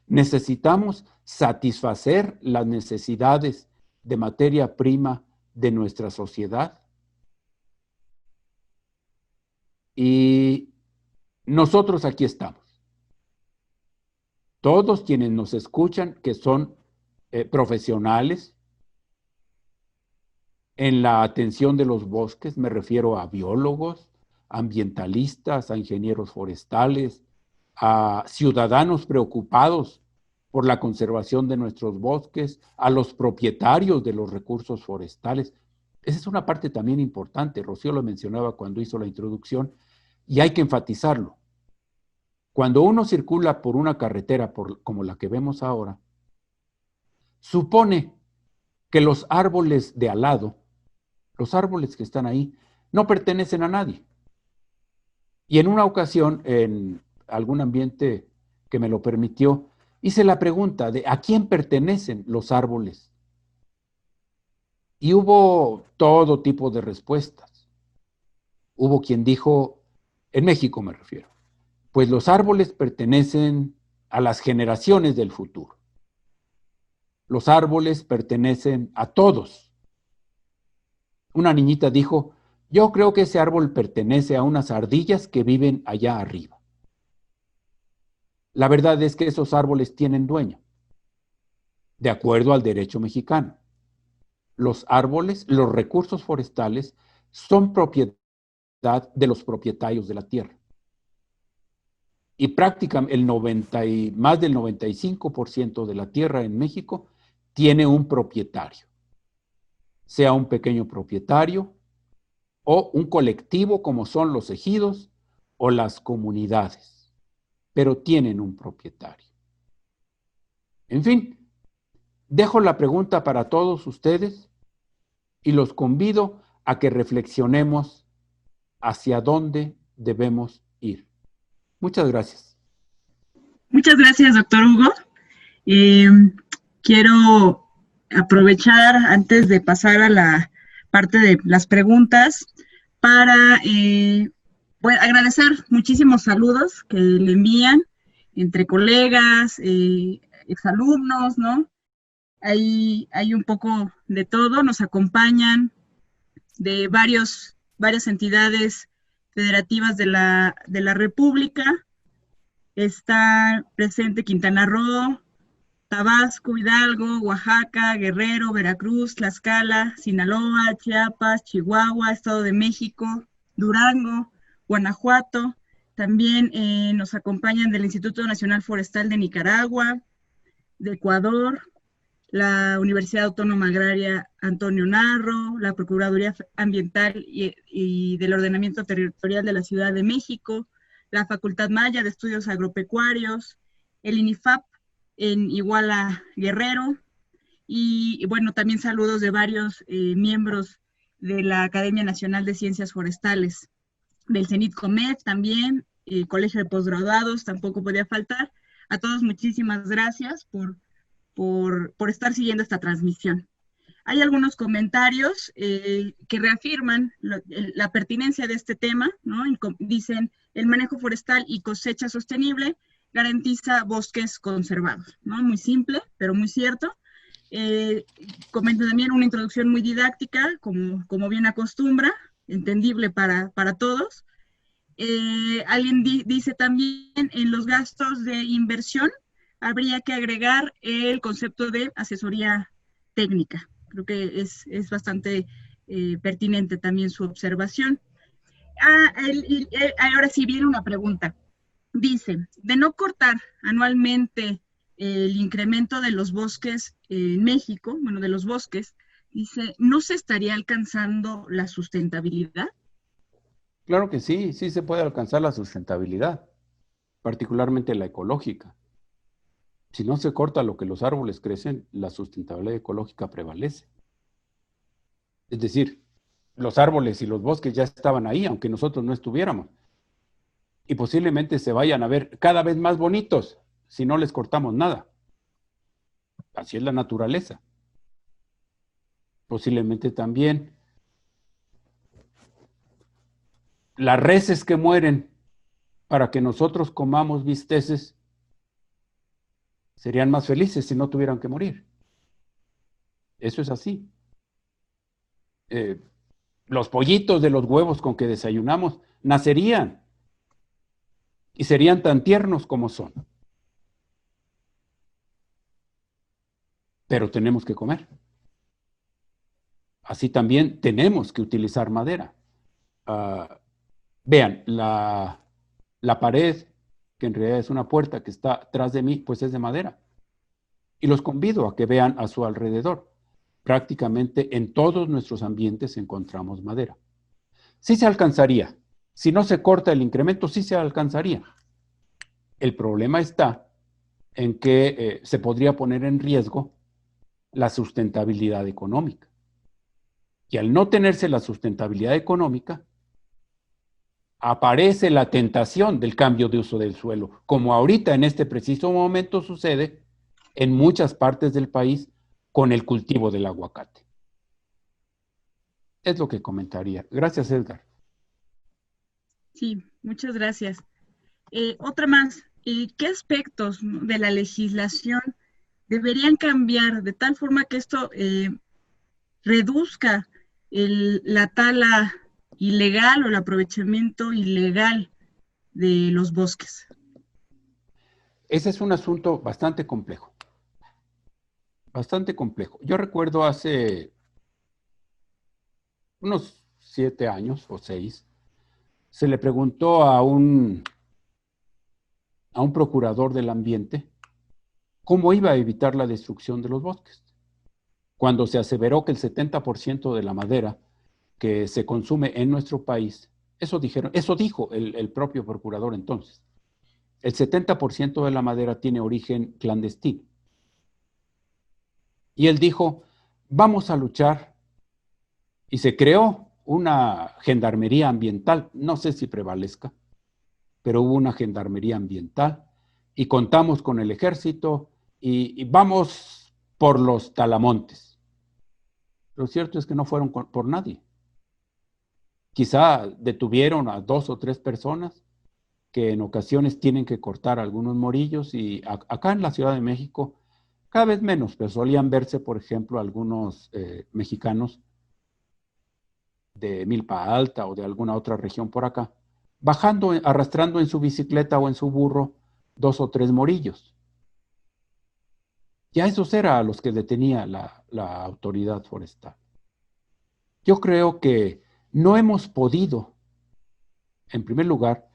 [SPEAKER 2] necesitamos satisfacer las necesidades de materia prima de nuestra sociedad. Y nosotros aquí estamos. Todos quienes nos escuchan, que son profesionales en la atención de los bosques, me refiero a biólogos, ambientalistas, a ingenieros forestales, a ciudadanos preocupados por la conservación de nuestros bosques, a los propietarios de los recursos forestales. Esa es una parte también importante, Rocío lo mencionaba cuando hizo la introducción, y hay que enfatizarlo. Cuando uno circula por una carretera como la que vemos ahora, supone que los árboles de al lado, los árboles que están ahí, no pertenecen a nadie. Y en una ocasión, en algún ambiente que me lo permitió, hice la pregunta de ¿a quién pertenecen los árboles? Y hubo todo tipo de respuestas. Hubo quien dijo, en México me refiero, pues los árboles pertenecen a las generaciones del futuro. Los árboles pertenecen a todos. Una niñita dijo, yo creo que ese árbol pertenece a unas ardillas que viven allá arriba. La verdad es que esos árboles tienen dueño, de acuerdo al derecho mexicano. Los árboles, los recursos forestales, son propiedad de los propietarios de la tierra. Y prácticamente más del 95% de la tierra en México tiene un propietario, sea un pequeño propietario o un colectivo como son los ejidos o las comunidades, pero tienen un propietario. En fin, dejo la pregunta para todos ustedes y los convido a que reflexionemos hacia dónde debemos ir. Muchas gracias.
[SPEAKER 1] Muchas gracias, doctor Hugo. Quiero aprovechar antes de pasar a la parte de las preguntas para agradecer muchísimos saludos que le envían entre colegas, exalumnos, ¿no? Hay un poco de todo, nos acompañan de varias entidades federativas de la República. Está presente Quintana Roo, Tabasco, Hidalgo, Oaxaca, Guerrero, Veracruz, Tlaxcala, Sinaloa, Chiapas, Chihuahua, Estado de México, Durango, Guanajuato. También nos acompañan del Instituto Nacional Forestal de Nicaragua, de Ecuador, la Universidad Autónoma Agraria Antonio Narro, la Procuraduría Ambiental y del Ordenamiento Territorial de la Ciudad de México, la Facultad Maya de Estudios Agropecuarios, el INIFAP en Iguala, Guerrero, y bueno, también saludos de varios miembros de la Academia Nacional de Ciencias Forestales, del CENIT-COMET también, Colegio de Postgraduados, tampoco podía faltar. A todos muchísimas gracias por estar siguiendo esta transmisión. Hay algunos comentarios que reafirman la pertinencia de este tema, ¿no? Dicen, el manejo forestal y cosecha sostenible garantiza bosques conservados, ¿no? Muy simple, pero muy cierto. Comenta también una introducción muy didáctica, como bien acostumbra, entendible para todos. Alguien dice también, en los gastos de inversión habría que agregar el concepto de asesoría técnica. Creo que es bastante pertinente también su observación. Ahora sí viene una pregunta. Dice, de no cortar anualmente el incremento de los bosques en México, bueno, de los bosques, dice, ¿no se estaría alcanzando la sustentabilidad?
[SPEAKER 2] Claro que sí, sí se puede alcanzar la sustentabilidad, particularmente la ecológica. Si no se corta lo que los árboles crecen, la sustentabilidad ecológica prevalece. Es decir, los árboles y los bosques ya estaban ahí, aunque nosotros no estuviéramos. Y posiblemente se vayan a ver cada vez más bonitos si no les cortamos nada. Así es la naturaleza. Posiblemente también las reses que mueren para que nosotros comamos bisteces serían más felices si no tuvieran que morir. Eso es así. Los pollitos de los huevos con que desayunamos nacerían y serían tan tiernos como son. Pero tenemos que comer. Así también tenemos que utilizar madera. Vean, la pared, que en realidad es una puerta que está atrás de mí, pues es de madera. Y los convido a que vean a su alrededor. Prácticamente en todos nuestros ambientes encontramos madera. Sí se alcanzaría. Si no se corta el incremento, sí se alcanzaría. El problema está en que se podría poner en riesgo la sustentabilidad económica. Y al no tenerse la sustentabilidad económica, aparece la tentación del cambio de uso del suelo, como ahorita en este preciso momento sucede en muchas partes del país con el cultivo del aguacate. Es lo que comentaría. Gracias, Edgar.
[SPEAKER 1] Sí, muchas gracias. Otra más, ¿qué aspectos, ¿no?, de la legislación deberían cambiar de tal forma que esto reduzca la tala ilegal o el aprovechamiento ilegal de los bosques?
[SPEAKER 2] Ese es un asunto bastante complejo. Bastante complejo. Yo recuerdo hace unos 7 años o 6, se le preguntó a un procurador del ambiente cómo iba a evitar la destrucción de los bosques, cuando se aseveró que el 70% de la madera que se consume en nuestro país, eso dijo el propio procurador entonces, el 70% de la madera tiene origen clandestino. Y él dijo, vamos a luchar, y se creó una gendarmería ambiental, no sé si prevalezca, pero hubo una gendarmería ambiental, y contamos con el ejército, y vamos por los talamontes. Lo cierto es que no fueron por nadie. Quizá detuvieron a 2 o 3 personas que en ocasiones tienen que cortar algunos morillos, y acá en la Ciudad de México cada vez menos, pero solían verse, por ejemplo, algunos mexicanos de Milpa Alta o de alguna otra región por acá, bajando, arrastrando en su bicicleta o en su burro 2 o 3 morillos. Ya esos eran a los que detenía la autoridad forestal. Yo creo que no hemos podido, en primer lugar,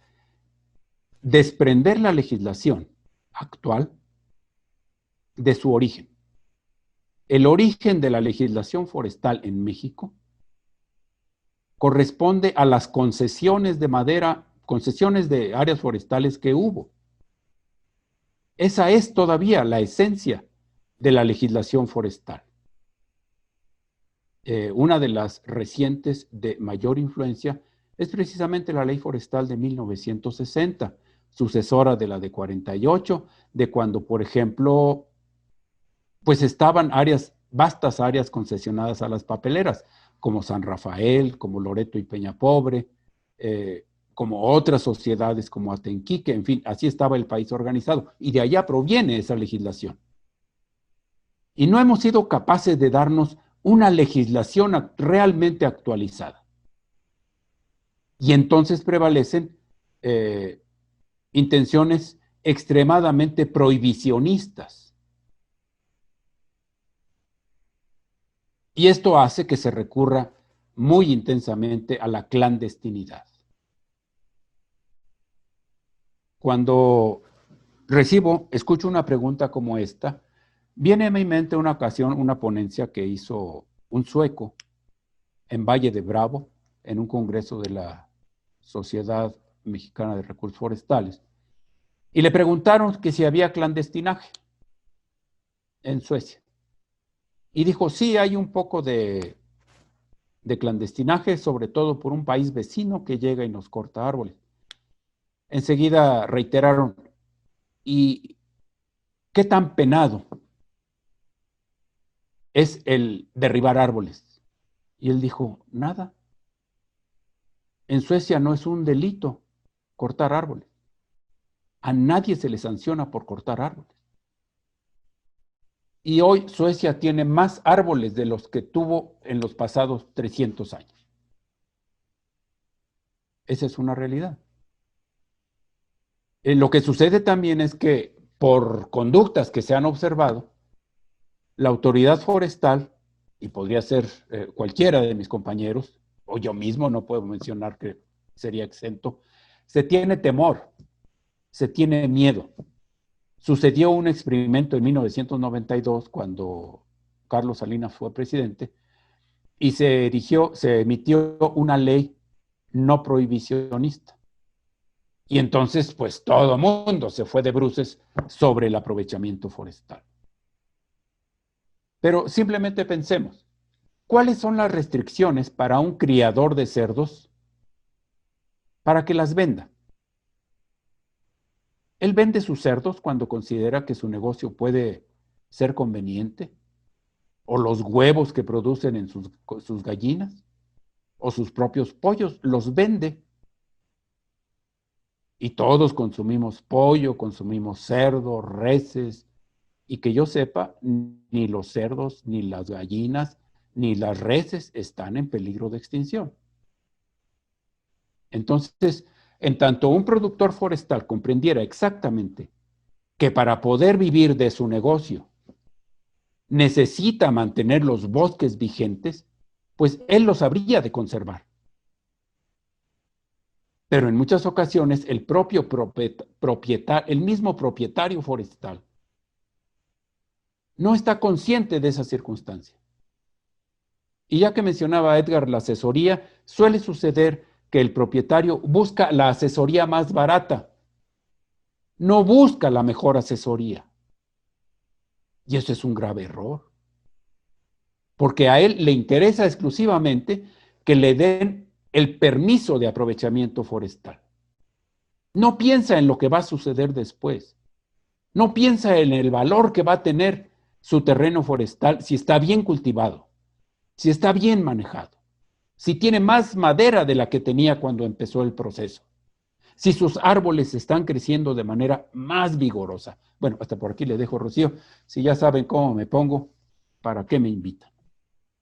[SPEAKER 2] desprender la legislación actual de su origen. El origen de la legislación forestal en México corresponde a las concesiones de madera, concesiones de áreas forestales que hubo. Esa es todavía la esencia de la legislación forestal. Una de las recientes de mayor influencia es precisamente la Ley Forestal de 1960, sucesora de la de 48, de cuando, por ejemplo, pues estaban vastas áreas concesionadas a las papeleras, como San Rafael, como Loreto y Peña Pobre, como otras sociedades como Atenquique, en fin, así estaba el país organizado, y de allá proviene esa legislación. Y no hemos sido capaces de darnos una legislación realmente actualizada. Y entonces prevalecen intenciones extremadamente prohibicionistas. Y esto hace que se recurra muy intensamente a la clandestinidad. Cuando escucho una pregunta como esta, viene a mi mente una ocasión, una ponencia que hizo un sueco en Valle de Bravo, en un congreso de la Sociedad Mexicana de Recursos Forestales, y le preguntaron que si había clandestinaje en Suecia. Y dijo, sí, hay un poco de clandestinaje, sobre todo por un país vecino que llega y nos corta árboles. Enseguida reiteraron, ¿y qué tan penado es el derribar árboles? Y él dijo, nada. En Suecia no es un delito cortar árboles. A nadie se le sanciona por cortar árboles. Y hoy Suecia tiene más árboles de los que tuvo en los pasados 300 años. Esa es una realidad. Lo que sucede también es que por conductas que se han observado, la autoridad forestal, y podría ser cualquiera de mis compañeros, o yo mismo, no puedo mencionar que sería exento, se tiene temor, se tiene miedo. Sucedió un experimento en 1992 cuando Carlos Salinas fue presidente y se emitió una ley no prohibicionista. Y entonces, pues todo mundo se fue de bruces sobre el aprovechamiento forestal. Pero simplemente pensemos, ¿cuáles son las restricciones para un criador de cerdos para que las venda? Él vende sus cerdos cuando considera que su negocio puede ser conveniente, o los huevos que producen en sus gallinas, o sus propios pollos, los vende. Y todos consumimos pollo, consumimos cerdo, reses, y que yo sepa, ni los cerdos, ni las gallinas, ni las reses están en peligro de extinción. Entonces, en tanto un productor forestal comprendiera exactamente que para poder vivir de su negocio necesita mantener los bosques vigentes, pues él los habría de conservar. Pero en muchas ocasiones el propio propietario, el mismo propietario forestal, no está consciente de esa circunstancia. Y ya que mencionaba Edgar la asesoría, suele suceder que el propietario busca la asesoría más barata, no busca la mejor asesoría. Y eso es un grave error. Porque a él le interesa exclusivamente que le den el permiso de aprovechamiento forestal. No piensa en lo que va a suceder después. No piensa en el valor que va a tener su terreno forestal si está bien cultivado, si está bien manejado, si tiene más madera de la que tenía cuando empezó el proceso, si sus árboles están creciendo de manera más vigorosa. Bueno, hasta por aquí le dejo, Rocío. Si ya saben cómo me pongo, ¿para qué me invitan?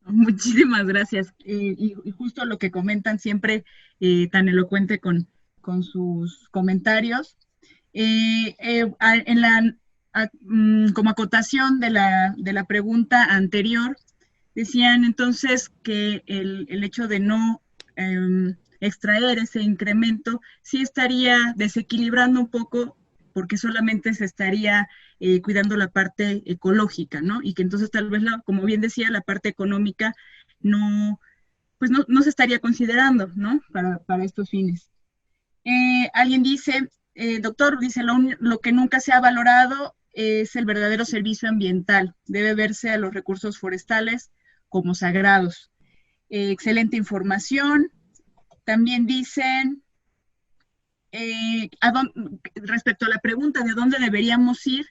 [SPEAKER 1] Muchísimas gracias. Y justo lo que comentan siempre tan elocuente con sus comentarios. Como acotación de la pregunta anterior, decían entonces que el hecho de no extraer ese incremento sí estaría desequilibrando un poco porque solamente se estaría cuidando la parte ecológica, ¿no? Y que entonces tal vez, como bien decía, la parte económica no, pues no se estaría considerando, ¿no? Para estos fines. Alguien dice, doctor, dice, lo que nunca se ha valorado es el verdadero servicio ambiental. Debe verse a los recursos forestales como sagrados. Excelente información. También dicen, respecto a la pregunta de dónde deberíamos ir,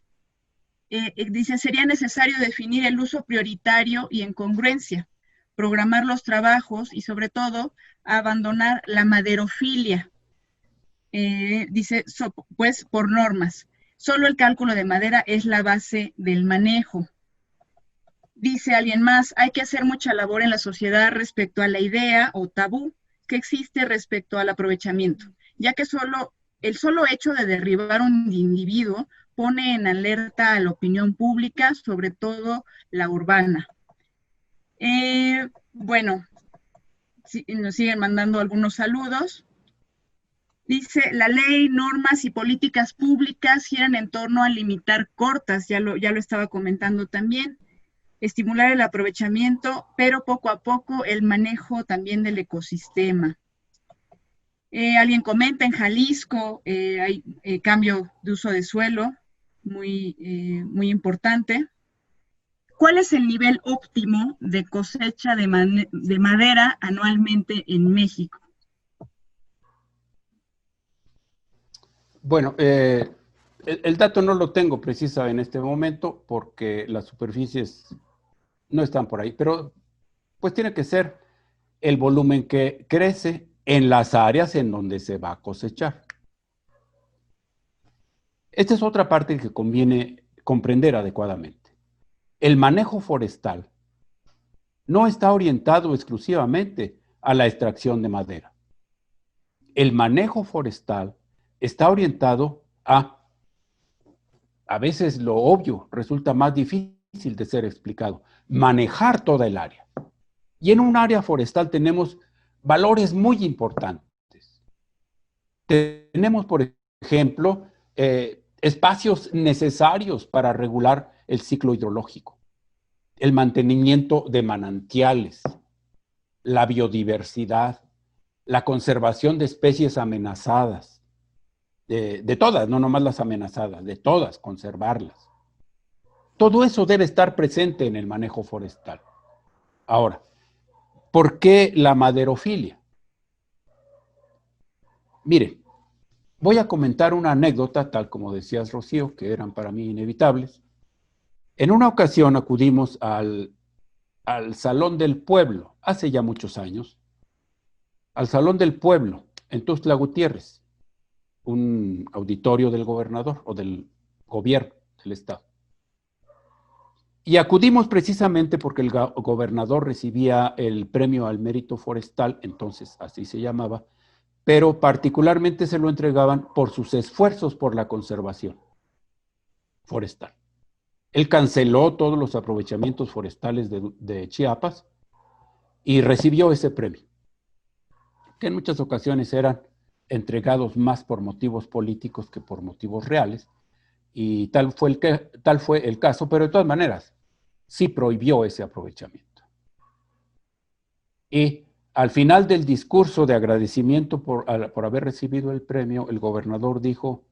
[SPEAKER 1] dice, sería necesario definir el uso prioritario y en congruencia, programar los trabajos y sobre todo abandonar la maderofilia. Dice, pues por normas, solo el cálculo de madera es la base del manejo. Dice alguien más, hay que hacer mucha labor en la sociedad respecto a la idea o tabú que existe respecto al aprovechamiento, ya que el solo hecho de derribar un individuo pone en alerta a la opinión pública, sobre todo la urbana. Bueno, nos siguen mandando algunos saludos. Dice, la ley, normas y políticas públicas giran en torno a limitar cortas, ya lo estaba comentando también, estimular el aprovechamiento, pero poco a poco el manejo también del ecosistema. Alguien comenta, en Jalisco hay cambio de uso de suelo muy importante. ¿Cuál es el nivel óptimo de cosecha de madera anualmente en México?
[SPEAKER 2] Bueno, el dato no lo tengo preciso en este momento porque las superficies no están por ahí, pero pues tiene que ser el volumen que crece en las áreas en donde se va a cosechar. Esta es otra parte que conviene comprender adecuadamente. El manejo forestal no está orientado exclusivamente a la extracción de madera. El manejo forestal está orientado a veces lo obvio resulta más difícil de ser explicado, manejar toda el área. Y en un área forestal tenemos valores muy importantes. Tenemos, por ejemplo, espacios necesarios para regular el ciclo hidrológico, el mantenimiento de manantiales, la biodiversidad, la conservación de especies amenazadas, de todas, no nomás las amenazadas, de todas, conservarlas. Todo eso debe estar presente en el manejo forestal. Ahora, ¿por qué la maderofilia? Mire, voy a comentar una anécdota, tal como decías, Rocío, que eran para mí inevitables. En una ocasión acudimos al Salón del Pueblo, hace ya muchos años, al Salón del Pueblo, en Tuxtla Gutiérrez, un auditorio del gobernador o del gobierno del estado. Y acudimos precisamente porque el gobernador recibía el premio al mérito forestal, entonces así se llamaba, pero particularmente se lo entregaban por sus esfuerzos por la conservación forestal. Él canceló todos los aprovechamientos forestales de Chiapas y recibió ese premio, que en muchas ocasiones eran entregados más por motivos políticos que por motivos reales, y tal fue el caso, pero de todas maneras, sí prohibió ese aprovechamiento. Y al final del discurso de agradecimiento por haber recibido el premio, el gobernador dijo,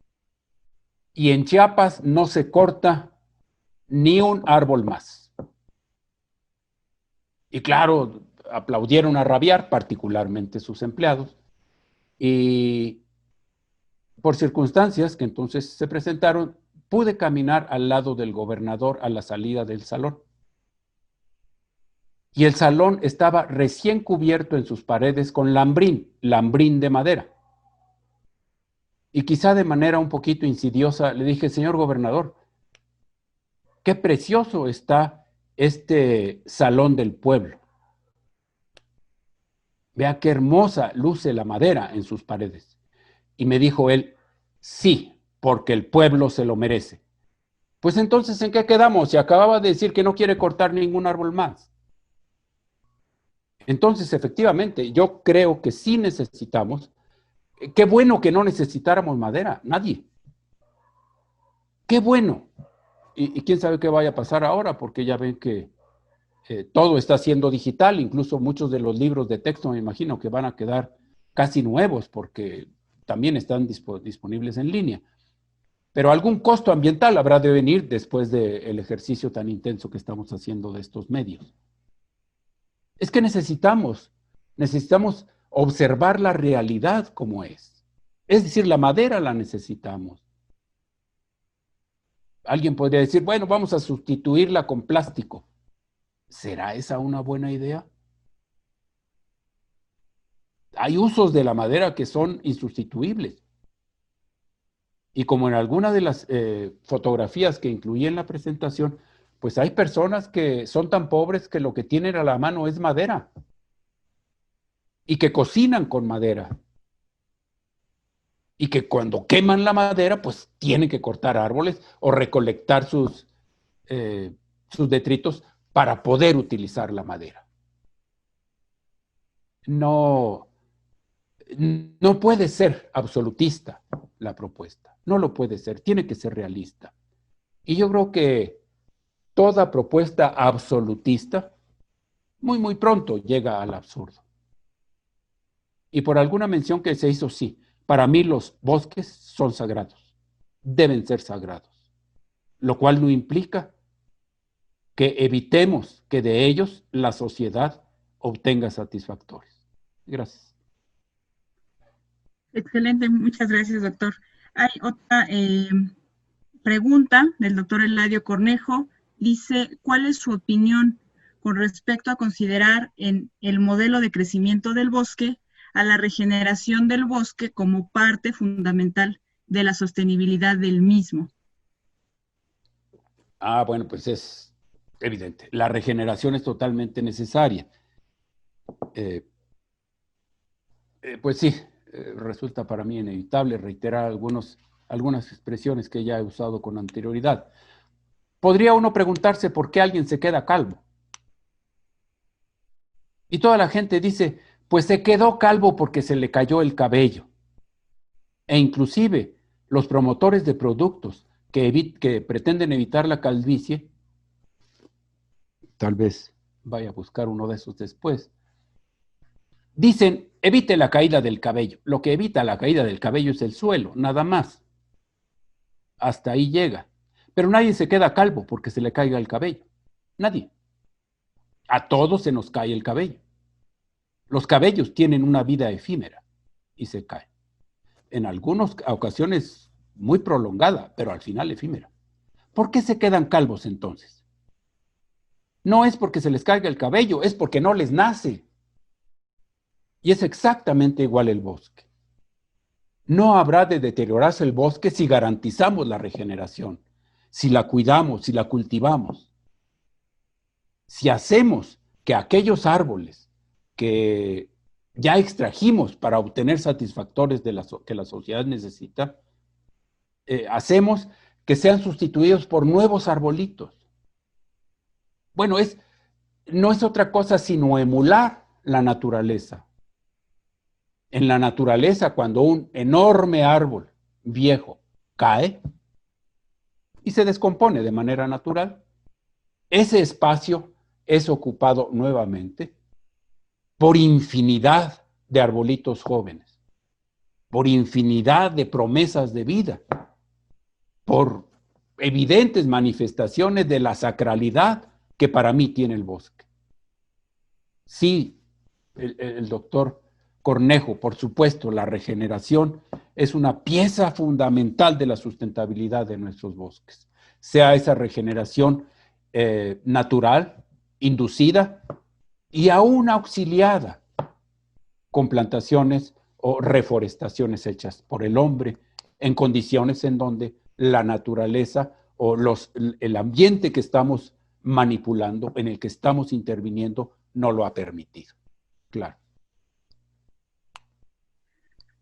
[SPEAKER 2] y en Chiapas no se corta ni un árbol más. Y claro, aplaudieron a rabiar, particularmente sus empleados, y por circunstancias que entonces se presentaron, pude caminar al lado del gobernador a la salida del salón. Y el salón estaba recién cubierto en sus paredes con lambrín de madera. Y quizá de manera un poquito insidiosa le dije, señor gobernador, qué precioso está este salón del pueblo. Vea qué hermosa luce la madera en sus paredes. Y me dijo él, sí, porque el pueblo se lo merece. Pues entonces, ¿en qué quedamos? Se acababa de decir que no quiere cortar ningún árbol más. Entonces, efectivamente, yo creo que sí necesitamos. Qué bueno que no necesitáramos madera, nadie. Qué bueno. Y quién sabe qué vaya a pasar ahora, porque ya ven que todo está siendo digital, incluso muchos de los libros de texto me imagino que van a quedar casi nuevos, porque también están disponibles en línea. Pero algún costo ambiental habrá de venir después del ejercicio tan intenso que estamos haciendo de estos medios. Es que necesitamos observar la realidad como es. Es decir, la madera la necesitamos. Alguien podría decir, bueno, vamos a sustituirla con plástico. ¿Será esa una buena idea? Hay usos de la madera que son insustituibles. Y como en alguna de las fotografías que incluí en la presentación, Pues hay personas que son tan pobres que lo que tienen a la mano es madera y que cocinan con madera y que cuando queman la madera pues tienen que cortar árboles o recolectar sus detritos para poder utilizar la madera. No puede ser absolutista la propuesta, no lo puede ser, tiene que ser realista. Y yo creo que toda propuesta absolutista muy pronto llega al absurdo. Y por alguna mención que se hizo, sí, para mí los bosques son sagrados, deben ser sagrados, lo cual no implica que evitemos que de ellos la sociedad obtenga satisfactores. Gracias.
[SPEAKER 1] Excelente, muchas gracias, doctor. Hay otra pregunta del doctor Eladio Cornejo. Dice, ¿cuál es su opinión con respecto a considerar en el modelo de crecimiento del bosque a la regeneración del bosque como parte fundamental de la sostenibilidad del mismo?
[SPEAKER 2] Bueno, pues es evidente. La regeneración es totalmente necesaria. Pues sí, resulta para mí inevitable reiterar algunas expresiones que ya he usado con anterioridad. Podría uno preguntarse por qué alguien se queda calvo. Y toda la gente dice, pues se quedó calvo porque se le cayó el cabello. E inclusive los promotores de productos que pretenden evitar la calvicie, tal vez vaya a buscar uno de esos después, dicen, evite la caída del cabello. Lo que evita la caída del cabello es el suelo, nada más. Hasta ahí llega. Pero nadie se queda calvo porque se le caiga el cabello. Nadie. A todos se nos cae el cabello. Los cabellos tienen una vida efímera y se caen. En algunas ocasiones muy prolongada, pero al final efímera. ¿Por qué se quedan calvos entonces? No es porque se les caiga el cabello, es porque no les nace. Y es exactamente igual el bosque. No habrá de deteriorarse el bosque si garantizamos la regeneración, si la cuidamos, si la cultivamos. Si hacemos que aquellos árboles que ya extrajimos para obtener satisfactores que la sociedad necesita, hacemos que sean sustituidos por nuevos arbolitos. Bueno, no es otra cosa sino emular la naturaleza. En la naturaleza, cuando un enorme árbol viejo cae y se descompone de manera natural, ese espacio es ocupado nuevamente por infinidad de arbolitos jóvenes, por infinidad de promesas de vida, por evidentes manifestaciones de la sacralidad que para mí tiene el bosque. Sí, el doctor Cornejo, por supuesto, la regeneración es una pieza fundamental de la sustentabilidad de nuestros bosques, sea esa regeneración natural, inducida y aún auxiliada con plantaciones o reforestaciones hechas por el hombre en condiciones en donde la naturaleza o el ambiente que estamos manipulando, en el que estamos interviniendo, no lo ha permitido. Claro.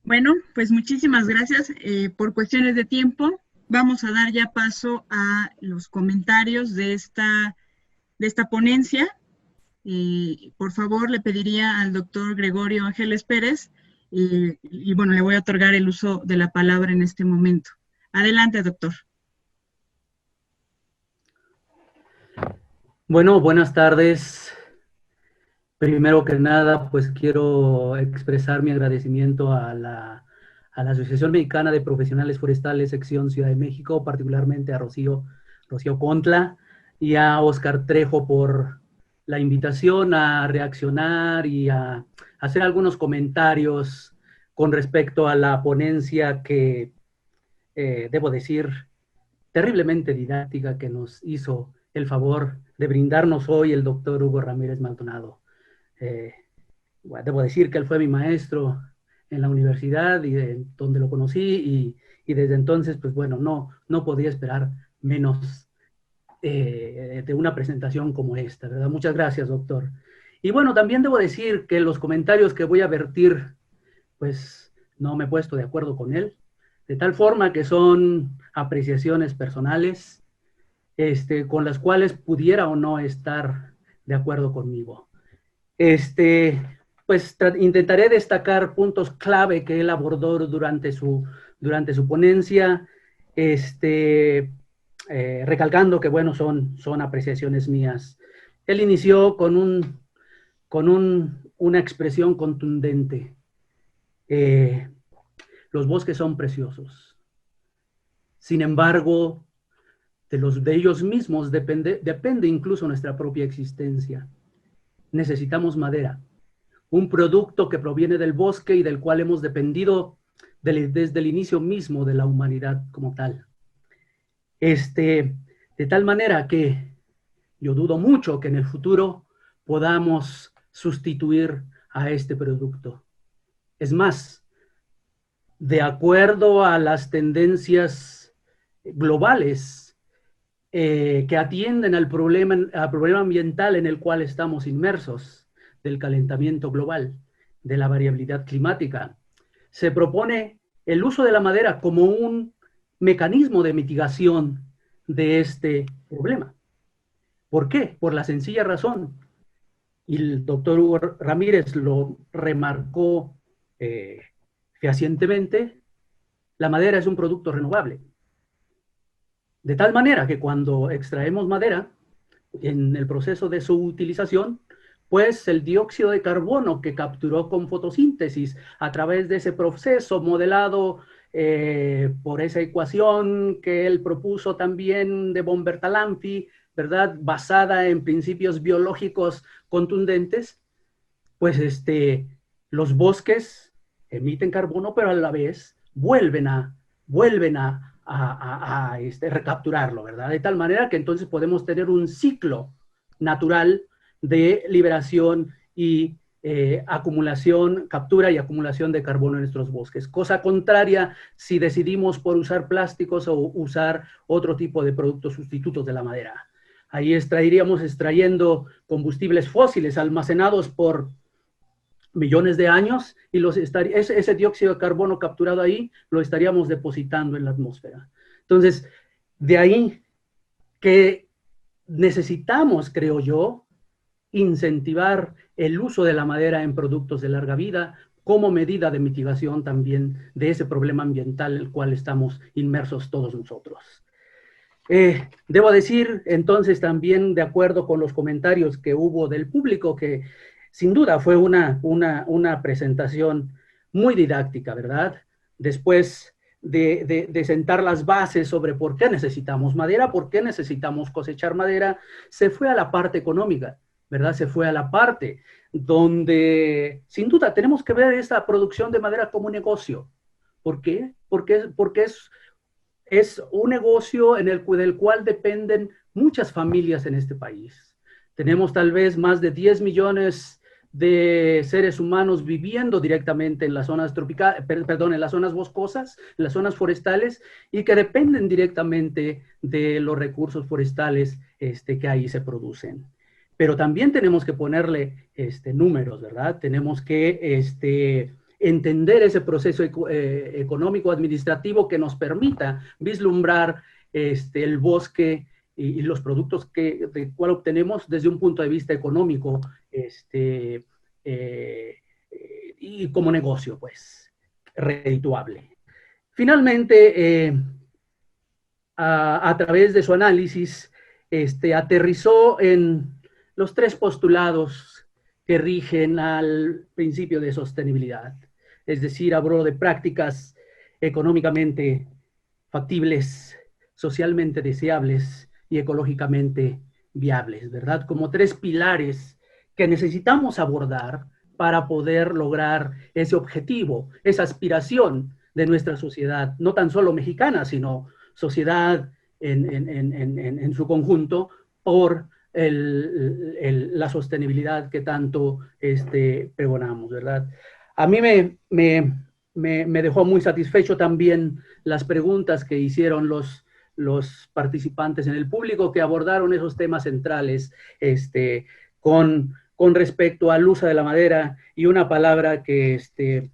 [SPEAKER 1] Bueno, pues muchísimas gracias. Por cuestiones de tiempo, vamos a dar ya paso a los comentarios de esta ponencia. Por favor, le pediría al doctor Gregorio Ángeles Pérez, y bueno, le voy a otorgar el uso de la palabra en este momento. Adelante, doctor.
[SPEAKER 3] Bueno, buenas tardes. Primero que nada, pues quiero expresar mi agradecimiento a la Asociación Mexicana de Profesionales Forestales, sección Ciudad de México, particularmente a Rocío Contla y a Oscar Trejo por la invitación a reaccionar y a hacer algunos comentarios con respecto a la ponencia que, debo decir, terriblemente didáctica que nos hizo el favor de brindarnos hoy el doctor Hugo Ramírez Maldonado. Debo decir que él fue mi maestro en la universidad y donde lo conocí y desde entonces, pues bueno, no podía esperar menos de una presentación como esta, ¿verdad? Muchas gracias, doctor. Y bueno, también debo decir que los comentarios que voy a vertir, pues no me he puesto de acuerdo con él, de tal forma que son apreciaciones personales, con las cuales pudiera o no estar de acuerdo conmigo. Pues intentaré destacar puntos clave que él abordó durante su ponencia, recalcando que, bueno, son apreciaciones mías. Él inició con una expresión contundente. Los bosques son preciosos. Sin embargo, de ellos mismos depende incluso nuestra propia existencia. Necesitamos madera, un producto que proviene del bosque y del cual hemos dependido desde el inicio mismo de la humanidad como tal. De tal manera que yo dudo mucho que en el futuro podamos sustituir a este producto. Es más, de acuerdo a las tendencias globales que atienden al problema ambiental en el cual estamos inmersos, del calentamiento global, de la variabilidad climática, se propone el uso de la madera como un mecanismo de mitigación de este problema. ¿Por qué? Por la sencilla razón, y el doctor Hugo Ramírez lo remarcó fehacientemente, la madera es un producto renovable. De tal manera que cuando extraemos madera, en el proceso de su utilización, pues el dióxido de carbono que capturó con fotosíntesis a través de ese proceso modelado por esa ecuación que él propuso también de von Bertalanffy, ¿verdad? Basada en principios biológicos contundentes, pues los bosques emiten carbono, pero a la vez vuelven a recapturarlo, ¿verdad? De tal manera que entonces podemos tener un ciclo natural de liberación y acumulación, captura y acumulación de carbono en nuestros bosques. Cosa contraria si decidimos por usar plásticos o usar otro tipo de productos sustitutos de la madera. Ahí estaríamos extrayendo combustibles fósiles almacenados por millones de años y ese dióxido de carbono capturado ahí lo estaríamos depositando en la atmósfera. Entonces, de ahí que necesitamos, creo yo, incentivar el uso de la madera en productos de larga vida como medida de mitigación también de ese problema ambiental en el cual estamos inmersos todos nosotros. Debo decir, entonces, también de acuerdo con los comentarios que hubo del público, que sin duda fue una presentación muy didáctica, ¿verdad? Después de sentar las bases sobre por qué necesitamos madera, por qué necesitamos cosechar madera, se fue a la parte económica, ¿verdad? Se fue a la parte donde, sin duda, tenemos que ver esta producción de madera como un negocio. ¿Por qué? Porque es un negocio del cual dependen muchas familias en este país. Tenemos tal vez más de 10 millones de seres humanos viviendo directamente en las zonas en las zonas boscosas, en las zonas forestales, y que dependen directamente de los recursos forestales que ahí se producen. Pero también tenemos que ponerle números, ¿verdad? Tenemos que entender ese proceso económico administrativo que nos permita vislumbrar el bosque y los productos del cual obtenemos desde un punto de vista económico y como negocio, pues, redituable. Finalmente, a través de su análisis, aterrizó en los 3 postulados que rigen al principio de sostenibilidad. Es decir, habló de prácticas económicamente factibles, socialmente deseables y ecológicamente viables, ¿verdad? Como 3 pilares que necesitamos abordar para poder lograr ese objetivo, esa aspiración de nuestra sociedad, no tan solo mexicana, sino sociedad en su conjunto, por la sostenibilidad que tanto pregonamos, ¿verdad? A mí me dejó muy satisfecho también las preguntas que hicieron los los participantes en el público que abordaron esos temas centrales con respecto al uso de la madera y una palabra que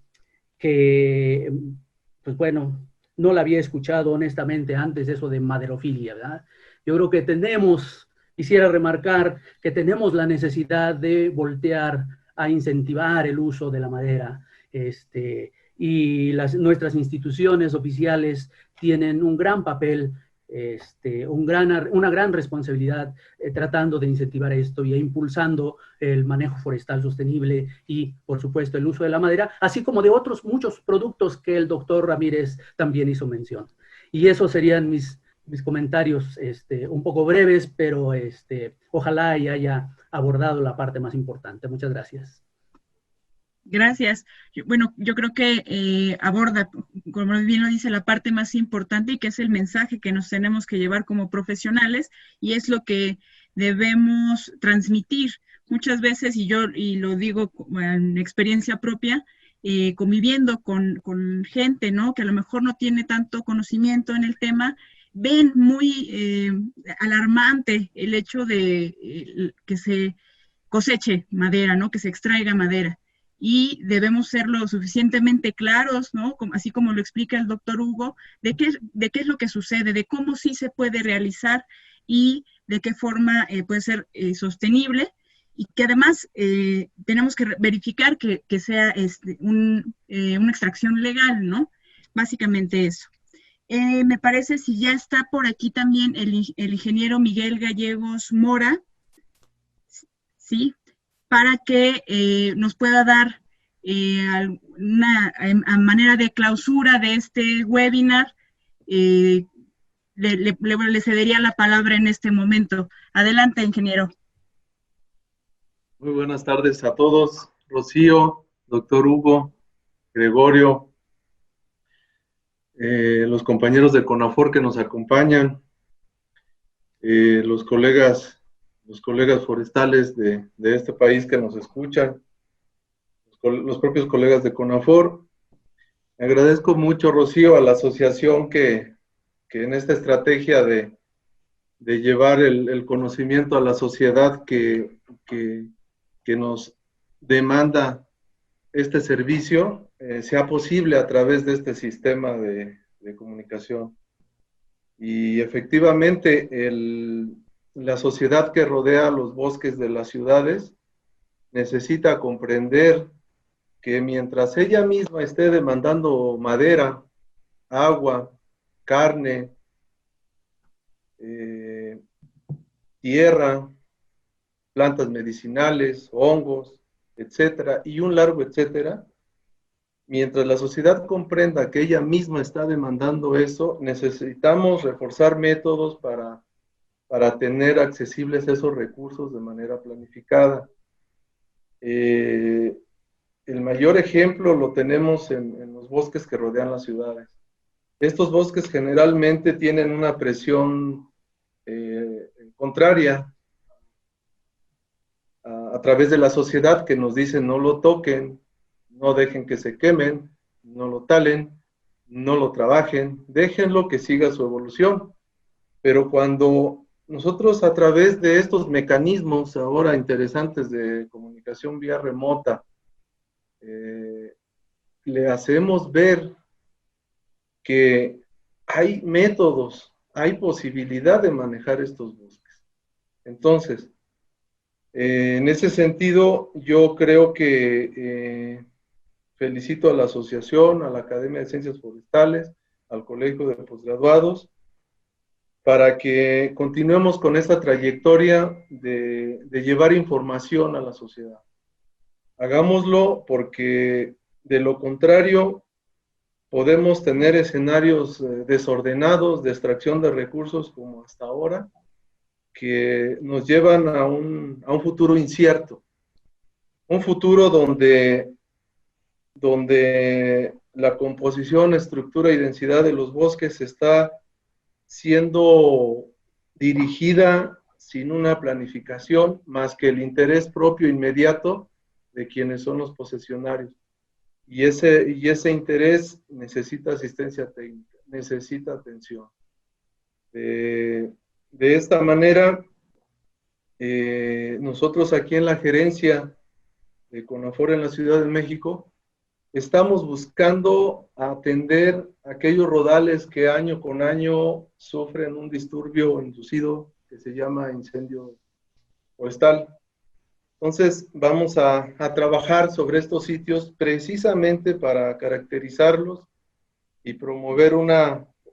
[SPEAKER 3] pues bueno, no la había escuchado honestamente antes, eso de maderofilia, ¿verdad? Yo creo que quisiera remarcar que tenemos la necesidad de voltear a incentivar el uso de la madera, y nuestras instituciones oficiales tienen un gran papel, una gran responsabilidad tratando de incentivar esto y impulsando el manejo forestal sostenible y, por supuesto, el uso de la madera, así como de otros muchos productos que el doctor Ramírez también hizo mención. Y esos serían mis comentarios un poco breves, pero ojalá y haya abordado la parte más importante. Muchas gracias.
[SPEAKER 4] Gracias. Bueno, yo creo que aborda, como bien lo dice, la parte más importante y que es el mensaje que nos tenemos que llevar como profesionales y es lo que debemos transmitir. Muchas veces, y lo digo en experiencia propia, conviviendo con gente, ¿no? Que a lo mejor no tiene tanto conocimiento en el tema, ven muy alarmante el hecho de que se coseche madera, ¿no? Que se extraiga madera. Y debemos ser lo suficientemente claros, ¿no? Así como lo explica el doctor Hugo, de qué es lo que sucede, de cómo sí se puede realizar y de qué forma puede ser sostenible, y que además tenemos que verificar que sea una extracción legal, ¿no? Básicamente eso. Me parece si ya está por aquí también el ingeniero Miguel Gallegos Mora, ¿sí? Para que nos pueda dar una manera de clausura de este webinar. Le cedería la palabra en este momento. Adelante, ingeniero.
[SPEAKER 5] Muy buenas tardes a todos. Rocío, doctor Hugo, Gregorio, los compañeros de CONAFOR que nos acompañan, los colegas forestales de este país que nos escuchan, los propios colegas de CONAFOR. Agradezco mucho, Rocío, a la asociación que en esta estrategia de llevar el conocimiento a la sociedad que nos demanda este servicio, sea posible a través de este sistema de comunicación. Y efectivamente, la sociedad que rodea los bosques de las ciudades necesita comprender que mientras ella misma esté demandando madera, agua, carne, tierra, plantas medicinales, hongos, etcétera, y un largo etcétera, mientras la sociedad comprenda que ella misma está demandando eso, necesitamos reforzar métodos para tener accesibles esos recursos de manera planificada. El mayor ejemplo lo tenemos en los bosques que rodean las ciudades. Estos bosques generalmente tienen una presión contraria a través de la sociedad que nos dice no lo toquen, no dejen que se quemen, no lo talen, no lo trabajen, déjenlo que siga su evolución. Pero cuando nosotros a través de estos mecanismos ahora interesantes de comunicación vía remota, le hacemos ver que hay métodos, hay posibilidad de manejar estos bosques. Entonces, en ese sentido, yo creo que felicito a la asociación, a la Academia de Ciencias Forestales, al Colegio de Posgraduados, para que continuemos con esta trayectoria de llevar información a la sociedad. Hagámoslo porque de lo contrario podemos tener escenarios desordenados de extracción de recursos como hasta ahora, que nos llevan a un futuro incierto, un futuro donde la composición, estructura y densidad de los bosques está siendo dirigida sin una planificación más que el interés propio inmediato de quienes son los posesionarios. Y ese interés necesita asistencia técnica, necesita atención. De esta manera, nosotros aquí en la gerencia de CONAFOR en la Ciudad de México, estamos buscando atender aquellos rodales que año con año sufren un disturbio inducido que se llama incendio forestal. Entonces, vamos a trabajar sobre estos sitios precisamente para caracterizarlos y promover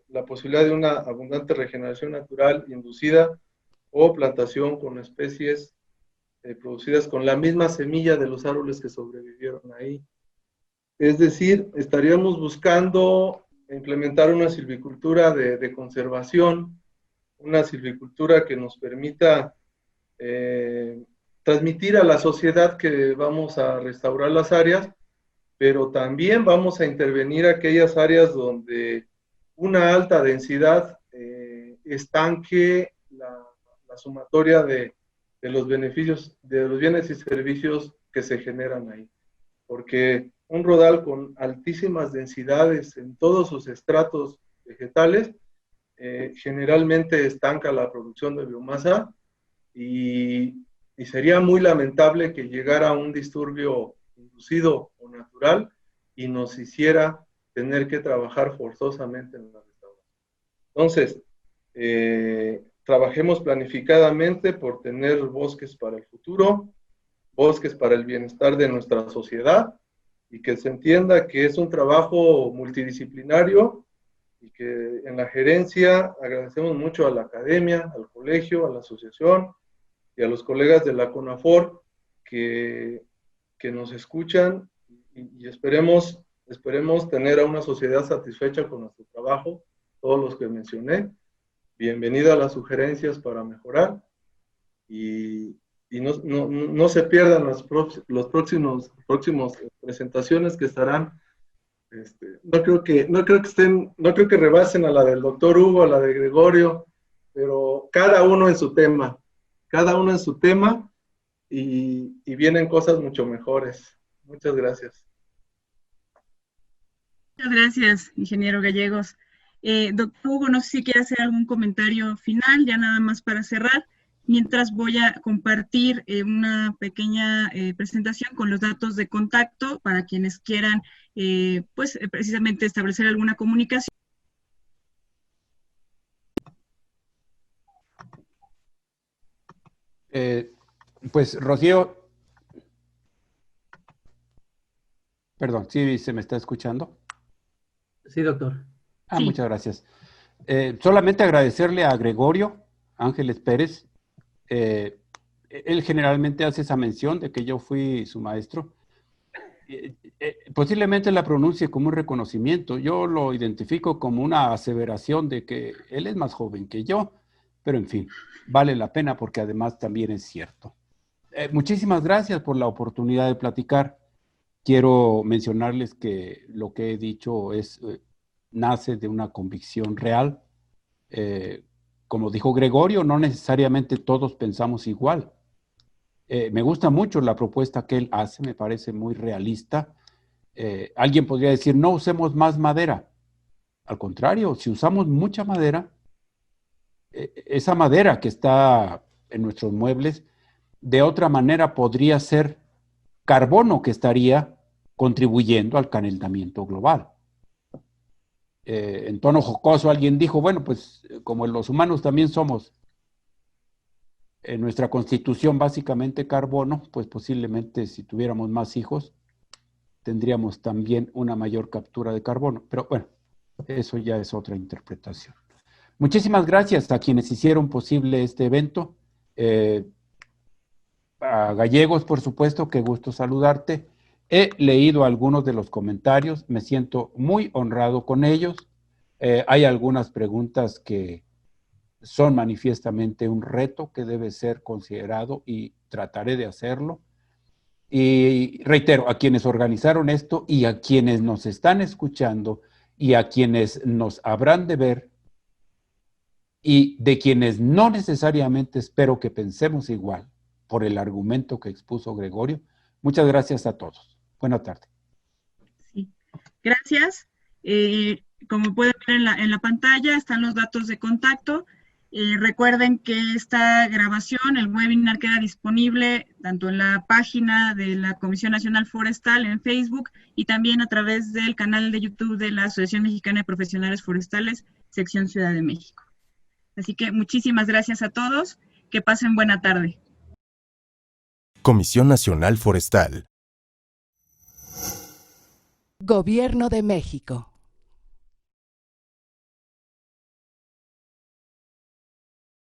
[SPEAKER 5] la posibilidad de una abundante regeneración natural inducida o plantación con especies producidas con la misma semilla de los árboles que sobrevivieron ahí. Es decir, estaríamos buscando implementar una silvicultura de conservación, una silvicultura que nos permita transmitir a la sociedad que vamos a restaurar las áreas, pero también vamos a intervenir aquellas áreas donde una alta densidad estanque la sumatoria de los beneficios, de los bienes y servicios que se generan ahí. Porque un rodal con altísimas densidades en todos sus estratos vegetales generalmente estanca la producción de biomasa y sería muy lamentable que llegara un disturbio inducido o natural y nos hiciera tener que trabajar forzosamente en la restauración. Entonces, trabajemos planificadamente por tener bosques para el futuro, bosques para el bienestar de nuestra sociedad, y que se entienda que es un trabajo multidisciplinario y que en la gerencia agradecemos mucho a la academia, al colegio, a la asociación y a los colegas de la CONAFOR que nos escuchan y esperemos tener a una sociedad satisfecha con nuestro trabajo, todos los que mencioné. Bienvenida a las sugerencias para mejorar y no se pierdan los próximos presentaciones que estarán. No creo que rebasen a la del doctor Hugo, a la de Gregorio, pero cada uno en su tema y vienen cosas mucho mejores. Muchas gracias.
[SPEAKER 4] Muchas gracias, ingeniero Gallegos. Doctor Hugo, no sé si quiere hacer algún comentario final, ya nada más para cerrar, mientras voy a compartir una pequeña presentación con los datos de contacto para quienes quieran, precisamente establecer alguna comunicación.
[SPEAKER 2] Pues, Rocío, perdón, ¿sí se me está escuchando?
[SPEAKER 3] Sí, doctor.
[SPEAKER 2] Ah,
[SPEAKER 4] Sí.
[SPEAKER 2] muchas gracias. Solamente agradecerle a Gregorio Ángeles Pérez. Él generalmente hace esa mención de que yo fui su maestro. Posiblemente la pronuncie como un reconocimiento. Yo lo identifico como una aseveración de que él es más joven que yo, pero en fin, vale la pena porque además también es cierto. Muchísimas gracias por la oportunidad de platicar. Quiero mencionarles que lo que he dicho nace de una convicción real. Como dijo Gregorio, no necesariamente todos pensamos igual. Me gusta mucho la propuesta que él hace, me parece muy realista. Alguien podría decir, no usemos más madera. Al contrario, si usamos mucha madera, esa madera que está en nuestros muebles, de otra manera podría ser carbono que estaría contribuyendo al calentamiento global. En tono jocoso alguien dijo, bueno, pues como los humanos también somos en nuestra constitución básicamente carbono, pues posiblemente si tuviéramos más hijos, tendríamos también una mayor captura de carbono. Pero bueno, eso ya es otra interpretación. Muchísimas gracias a quienes hicieron posible este evento. A Gallegos, por supuesto, qué gusto saludarte. He leído algunos de los comentarios, me siento muy honrado con ellos. Hay algunas preguntas que son manifiestamente un reto que debe ser considerado y trataré de hacerlo. Y reitero, a quienes organizaron esto y a quienes nos están escuchando y a quienes nos habrán de ver y de quienes no necesariamente espero que pensemos igual por el argumento que expuso Gregorio. Muchas gracias a todos. Buena tarde.
[SPEAKER 4] Sí. Gracias. Como pueden ver en la pantalla, están los datos de contacto. Recuerden que esta grabación, el webinar, queda disponible tanto en la página de la Comisión Nacional Forestal en Facebook y también a través del canal de YouTube de la Asociación Mexicana de Profesionales Forestales, sección Ciudad de México. Así que muchísimas gracias a todos. Que pasen buena tarde.
[SPEAKER 6] Comisión Nacional Forestal.
[SPEAKER 7] Gobierno de México.